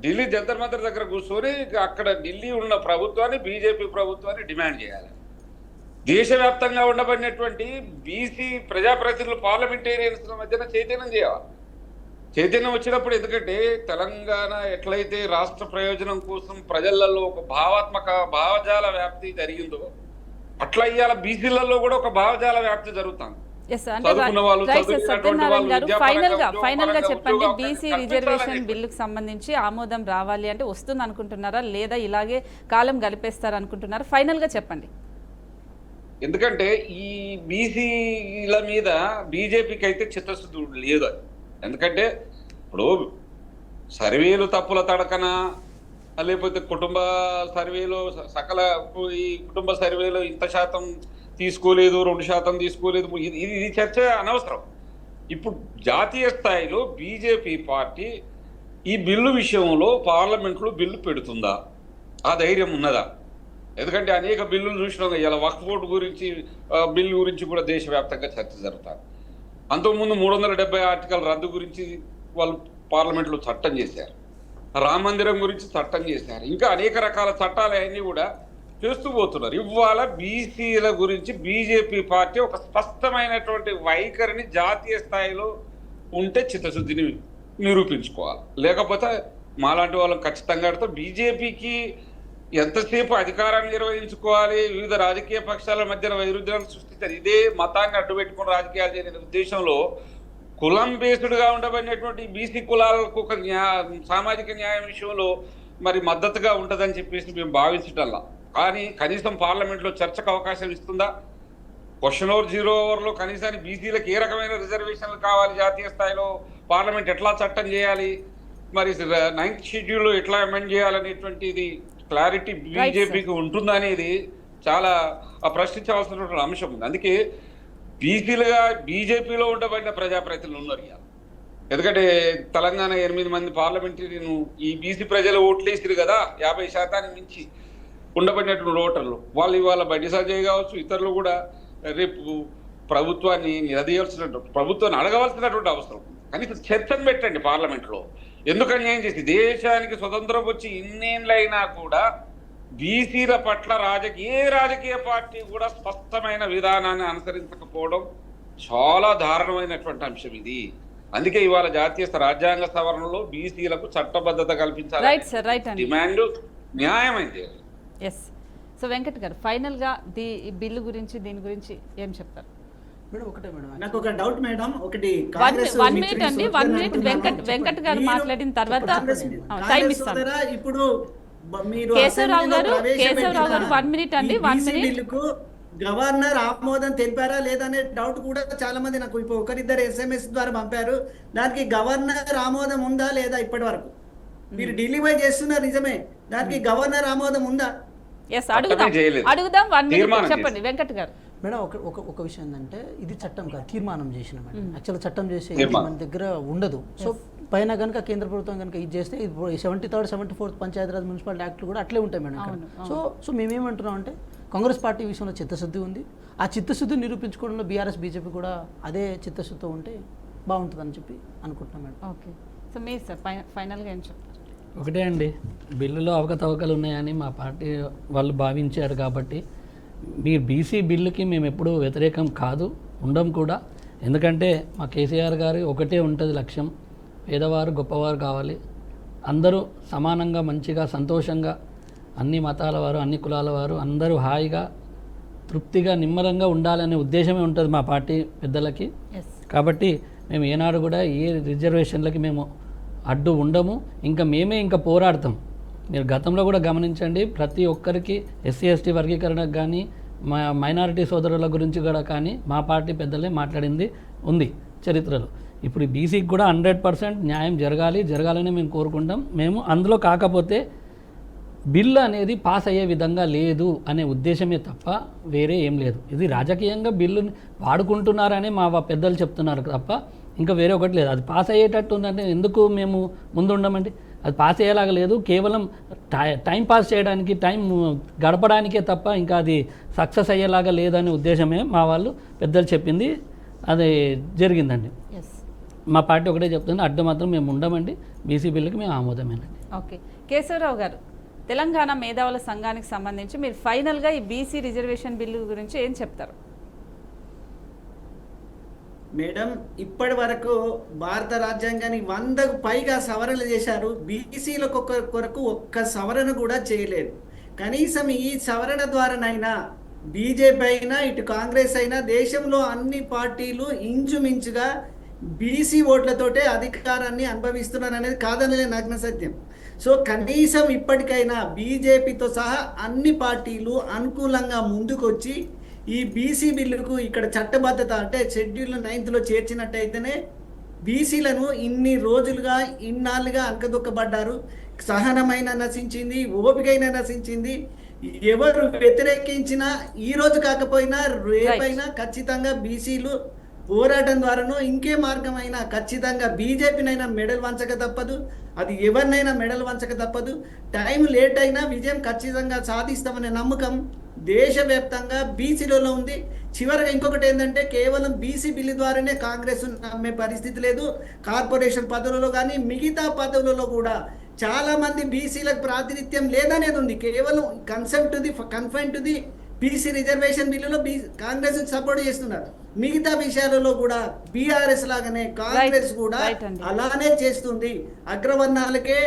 S5: ఢిల్లీ జంతర్ మంతర్ దగ్గర కూర్చొని అక్కడ ఢిల్లీ ఉన్న ప్రభుత్వాన్ని, బీజేపీ ప్రభుత్వాన్ని డిమాండ్ చేయాలి. దేశవ్యాప్తంగా ఉండబడినటువంటి బీసీ ప్రజాప్రతినిధులు, పార్లమెంటేరియన్స్ మధ్యన చైతన్యం చేయాలి. చైతన్యం వచ్చినప్పుడు, ఎందుకంటే తెలంగాణ ఎట్లయితే రాష్ట్ర ప్రయోజనం కోసం ప్రజలలో ఒక భావజాల వ్యాప్తి జరిగిందో అట్లా ఇవాళ బీసీలలో కూడా ఒక భావజాల వ్యాప్తి జరుగుతుంది.
S1: ఫైనల్ గా చెప్పండి, బీసీ రిజర్వేషన్ బిల్లుకు సంబంధించి ఆమోదం రావాలి అంటే వస్తుంది అనుకుంటున్నారా, లేదా ఇలాగే కాలం గడిపేస్తారు అనుకుంటున్నారా? ఫైనల్ గా చెప్పండి.
S5: ఎందుకంటే ఈ బీసీల మీద బీజేపీకి అయితే చిత్తశుద్ధి లేదు. ఎందుకంటే ఇప్పుడు సర్వేలు తప్పుల తడకన, లేకపోతే కుటుంబ సర్వేలో ఈ కుటుంబ సర్వేలో ఇంత శాతం తీసుకోలేదు, 2% తీసుకోలేదు, ఇది చర్చ అనవసరం. ఇప్పుడు జాతీయ స్థాయిలో బీజేపీ పార్టీ ఈ బిల్లు విషయంలో పార్లమెంట్లో బిల్లు పెడుతుందా? ఆ ధైర్యం ఉన్నదా? ఎందుకంటే అనేక బిల్లులు చూసినాం. ఇలా వక్ఫ్ బోర్డు గురించి బిల్లు గురించి కూడా దేశవ్యాప్తంగా చర్చ జరుగుతుంది. అంతకుముందు 370 ఆర్టికల్ రద్దు గురించి వాళ్ళు పార్లమెంట్లో చట్టం చేశారు. రామ మందిరం గురించి చట్టం చేశారు. ఇంకా అనేక రకాల చట్టాలు అవన్నీ కూడా చేస్తూ పోతున్నారు. ఇవాళ బీసీల గురించి బీజేపీ పార్టీ ఒక స్పష్టమైనటువంటి వైఖరిని జాతీయ స్థాయిలో ఉంటే చిత్తశుద్ధిని నిరూపించుకోవాలి. లేకపోతే మాలాంటి వాళ్ళని ఖచ్చితంగా అడుగుతాం. బీజేపీకి ఎంతసేపు అధికారాన్ని నిర్వహించుకోవాలి, వివిధ రాజకీయ పక్షాల మధ్యన వైరుధ్యాలను సృష్టించారు. ఇదే మతాన్ని అడ్డుపెట్టుకుని రాజకీయాలు చేయని ఉద్దేశంలో కులం బేస్డ్గా ఉండబడినటువంటి బీసీ కులాలకు ఒక సామాజిక న్యాయం విషయంలో మరి మద్దతుగా ఉంటుందని చెప్పేసి మేము భావించటల్లా. కానీ కనీసం పార్లమెంట్లో చర్చకు అవకాశం ఇస్తుందా? క్వశ్చన్ ఓవర్ 0 ఓవర్లో కనీసాన్ని బీసీలకు ఏ రకమైన రిజర్వేషన్లు కావాలి, జాతీయ స్థాయిలో పార్లమెంట్ ఎట్లా చట్టం చేయాలి, మరి 9th షెడ్యూల్లో ఎట్లా అమెండ్ చేయాలనేటువంటిది క్లారిటీ బీజేపీకి ఉంటుందా అనేది చాలా ప్రశ్నించవలసినటువంటి అంశం ఉంది. అందుకే బీసీలుగా బీజేపీలో ఉండబడిన ప్రజాప్రతినిధులు ఉన్నారు. ఎందుకంటే తెలంగాణ 8 మంది పార్లమెంటరీను ఈ బీసీ ప్రజలు ఓట్లేసిరు కదా, 50% మించి ఉండబడినటువంటి ఓటర్లు. వాళ్ళు ఇవాళ బండి సంజయ్ కావచ్చు, ఇతరులు కూడా రేపు ప్రభుత్వాన్ని నిలదీయాల్సినటువంటి, ప్రభుత్వాన్ని అడగవలసినటువంటి అవసరం. కనీసం చర్చను పెట్టండి పార్లమెంట్లో. ఎందుకు అన్యాయం చేసి దేశానికి స్వతంత్రం వచ్చి ఇన్నేళ్ళైనా కూడా బీసీల పట్ల ఏ రాజకీయ పార్టీ కూడా స్పష్టమైన విధానాన్ని అనుసరించకపోవడం చాలా దారుణమైనటువంటి అంశం ఇది. అందుకే ఇవాళ జాతీయ రాజ్యాంగ సవరణలో బీసీలకు చట్టబద్ధత కల్పించాలి, డిమాండ్ న్యాయమైంది.
S1: ఎస్. సో వెంకట్ గారు, ఫైనల్ గా ఈ బిల్లు గురించి, దీని గురించి ఏం చెప్తారు?
S3: మేడం ఒకటే మేడం,
S4: నాకు ఒక డౌట్ మేడం. ఒకటి
S1: 1 మినిట్ అండి, 1 మినిట్. వెంకట్ గారు మాట్లాడిన తర్వాత టైం ఇస్తాను.
S4: ఇప్పుడు మీరు
S1: కేశవరావు గారు 1 మినిట్ అండి, 1 మినిట్.
S4: బిల్లుకు గవర్నర్ ఆమోదం తెలిపారా లేదనే డౌట్ కూడా చాలా మంది నాకు ఇప్పుడు ఒకరిద్దరు SMS ద్వారా పంపారు. దానికి గవర్నర్ ఆమోదం ఉందా లేదా ఇప్పటి వరకు? మీరు ఢిల్లీ పోయి చేస్తున్నారు నిజమే, దానికి గవర్నర్ ఆమోదం ఉందా?
S1: ఎస్, అడుగుదాం. 1 మినిట్ చెప్పండి వెంకట్ గారు.
S3: మేడం ఒక విషయం ఏంటంటే, ఇది చట్టం కాదు, తీర్మానం చేసిన మేడం. యాక్చువల్గా చట్టం చేసే మన దగ్గర ఉండదు. సో పైన కనుక కేంద్ర ప్రభుత్వం కనుక ఇది చేస్తే, ఇప్పుడు 73rd 74th పంచాయతీరాజ్ మున్సిపల్ యాక్ట్లు కూడా అట్లే ఉంటాయి మేడం. సో మేమేమంటున్నాం అంటే, కాంగ్రెస్ పార్టీ విషయంలో చిత్తశుద్ధి ఉంది. ఆ చిత్తశుద్ధిని నిరూపించుకోవడంలో బీఆర్ఎస్ బీజేపీ కూడా అదే చిత్తశుద్ధితో ఉంటే బాగుంటుందని చెప్పి అనుకుంటున్నాం మేడం.
S1: ఓకే. సో మీరు సార్ ఫైనల్గా ఏం చెప్తారు?
S2: ఒకటే అండి, బిల్లులో అవకతవకలు ఉన్నాయని మా పార్టీ వాళ్ళు భావించారు కాబట్టి మీరు బీసీ బిల్లుకి మేము ఎప్పుడూ వ్యతిరేకం కాదు, ఉండం కూడా. ఎందుకంటే మా కేసీఆర్ గారి ఒకటే ఉంటుంది లక్ష్యం, పేదవారు గొప్పవారు కావాలి, అందరూ సమానంగా మంచిగా సంతోషంగా అన్ని మతాల వారు అన్ని కులాల వారు అందరూ హాయిగా తృప్తిగా నిమ్మలంగా ఉండాలనే ఉద్దేశమే ఉంటుంది మా పార్టీ పెద్దలకి.
S1: ఎస్.
S2: కాబట్టి మేము ఏనాడు కూడా ఏ రిజర్వేషన్లకి మేము అడ్డు ఉండము, ఇంకా మేమే ఇంకా పోరాడతాం. మీరు గతంలో కూడా గమనించండి, ప్రతి ఒక్కరికి ఎస్సీ ఎస్టీ వర్గీకరణకు కానీ మైనారిటీ సోదరుల గురించి కూడా కానీ మా పార్టీ పెద్దలే మాట్లాడింది ఉంది చరిత్రలో. ఇప్పుడు బీసీకి కూడా 100% న్యాయం జరగాలని మేము కోరుకుంటాం. మేము అందులో కాకపోతే బిల్లు అనేది పాస్ అయ్యే విధంగా లేదు అనే ఉద్దేశమే తప్ప వేరే ఏం లేదు. ఇది రాజకీయంగా బిల్లుని వాడుకుంటున్నారని మా పెద్దలు చెప్తున్నారు తప్ప ఇంకా వేరే ఒకటి లేదు. అది పాస్ అయ్యేటట్టు ఉందంటే ఎందుకు మేము ముందు ఉండమండి? అది పాస్ అయ్యేలాగా లేదు, కేవలం టైం పాస్ చేయడానికి, టైం గడపడానికే తప్ప ఇంకా అది సక్సెస్ అయ్యేలాగా లేదనే ఉద్దేశమే మా వాళ్ళు పెద్దలు చెప్పింది, అది జరిగిందండి.
S1: ఎస్.
S2: మా పార్టీ ఒకటే చెప్తుంది, అడ్డు మాత్రం మేము ఉండమండి, బీసీ బిల్లుకి మేము ఆమోదమేనండి.
S1: ఓకే. కేశవరావు గారు, తెలంగాణ మేధావుల సంఘానికి సంబంధించి మీరు ఫైనల్గా ఈ బీసీ రిజర్వేషన్ బిల్లు గురించి ఏం చెప్తారు?
S4: మేడం, ఇప్పటి వరకు భారత రాజ్యాంగాన్ని 100కు పైగా సవరణలు చేశారు. బీసీలకు కొరకు ఒక్క సవరణ కూడా చేయలేదు. కనీసం ఈ సవరణ ద్వారానైనా బీజేపీ అయినా ఇటు కాంగ్రెస్ అయినా దేశంలో అన్ని పార్టీలు ఇంచుమించుగా బీసీ ఓట్లతోటే అధికారాన్ని అనుభవిస్తున్నారు అనేది కాదనలే నగ్న సత్యం. సో కనీసం ఇప్పటికైనా బీజేపీతో సహా అన్ని పార్టీలు అనుకూలంగా ముందుకొచ్చి ఈ బీసీ బిల్లుకు ఇక్కడ చట్టబద్ధత అంటే షెడ్యూల్ 9లో చేర్చినట్టయితేనే బీసీలను ఇన్ని రోజులుగా ఇన్నాళ్ళుగా అంకదొక్కబడ్డారు, సహనమైన నశించింది, ఓపికైనా నశించింది. ఎవరు వ్యతిరేకించినా ఈ రోజు కాకపోయినా రేపైనా ఖచ్చితంగా బీసీలు పోరాటం ద్వారానో ఇంకే మార్గమైనా ఖచ్చితంగా బీజేపీనైనా మెడల్ వంచక తప్పదు, అది ఎవరినైనా మెడల్ వంచక తప్పదు. టైం లేట్ అయినా విజయం ఖచ్చితంగా సాధిస్తామనే నమ్మకం దేశవ్యాప్తంగా బీసీలలో ఉంది. చివరిగా ఇంకొకటి ఏంటంటే, కేవలం బీసీ బిల్లు ద్వారానే కాంగ్రెస్ నమ్మే పరిస్థితి లేదు. కార్పొరేషన్ పదవులలో కానీ మిగతా పదవులలో కూడా చాలా మంది బీసీలకు ప్రాతినిధ్యం లేదనేది ఉంది. కేవలం confine to the BC reservation బిల్లులో కాంగ్రెస్ సపోర్ట్ చేస్తున్నారు. మిగతా విషయాలలో కూడా బీఆర్ఎస్ లాగానే కాంగ్రెస్ కూడా అలానే చేస్తుంది. అగ్రవర్ణాలకే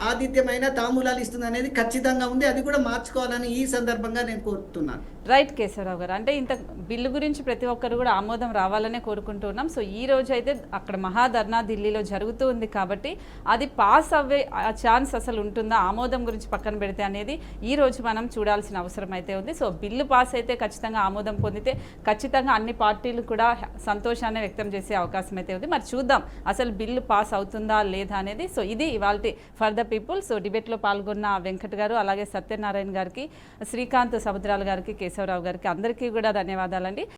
S4: ఆతిథ్యమైన తాంబూలాలు ఇస్తుంది అనేది ఖచ్చితంగా ఉంది. అది కూడా మార్చుకోవాలని ఈ సందర్భంగా నేను కోరుతున్నాను.
S1: రైట్ కేశవరావు గారు, అంటే ఇంత బిల్లు గురించి ప్రతి ఒక్కరు కూడా ఆమోదం రావాలనే కోరుకుంటున్నాం. సో ఈ రోజు అయితే అక్కడ మహాధర్నా ఢిల్లీలో జరుగుతూ ఉంది కాబట్టి అది పాస్ అవ్వే ఛాన్స్ అసలు ఉంటుందా, ఆమోదం గురించి పక్కన పెడితే అనేది ఈ రోజు మనం చూడాల్సిన అవసరం అయితే ఉంది. సో బిల్లు పాస్ అయితే ఖచ్చితంగా ఆమోదం పొందితే ఖచ్చితంగా అన్ని పార్టీలు కూడా సంతోషాన్ని వ్యక్తం చేసే అవకాశం అయితే ఉంది. మరి చూద్దాం అసలు బిల్లు పాస్ అవుతుందా లేదా అనేది. సో ఇది ఇవాళ ఫర్ ద పీపుల్. సో డిబేట్లో పాల్గొన్న వెంకట్ గారు, అలాగే సత్యనారాయణ గారికి, శ్రీకాంత్ సముద్రాల గారికి, కేశవరావు గారికి అందరికీ కూడా ధన్యవాదాలండి.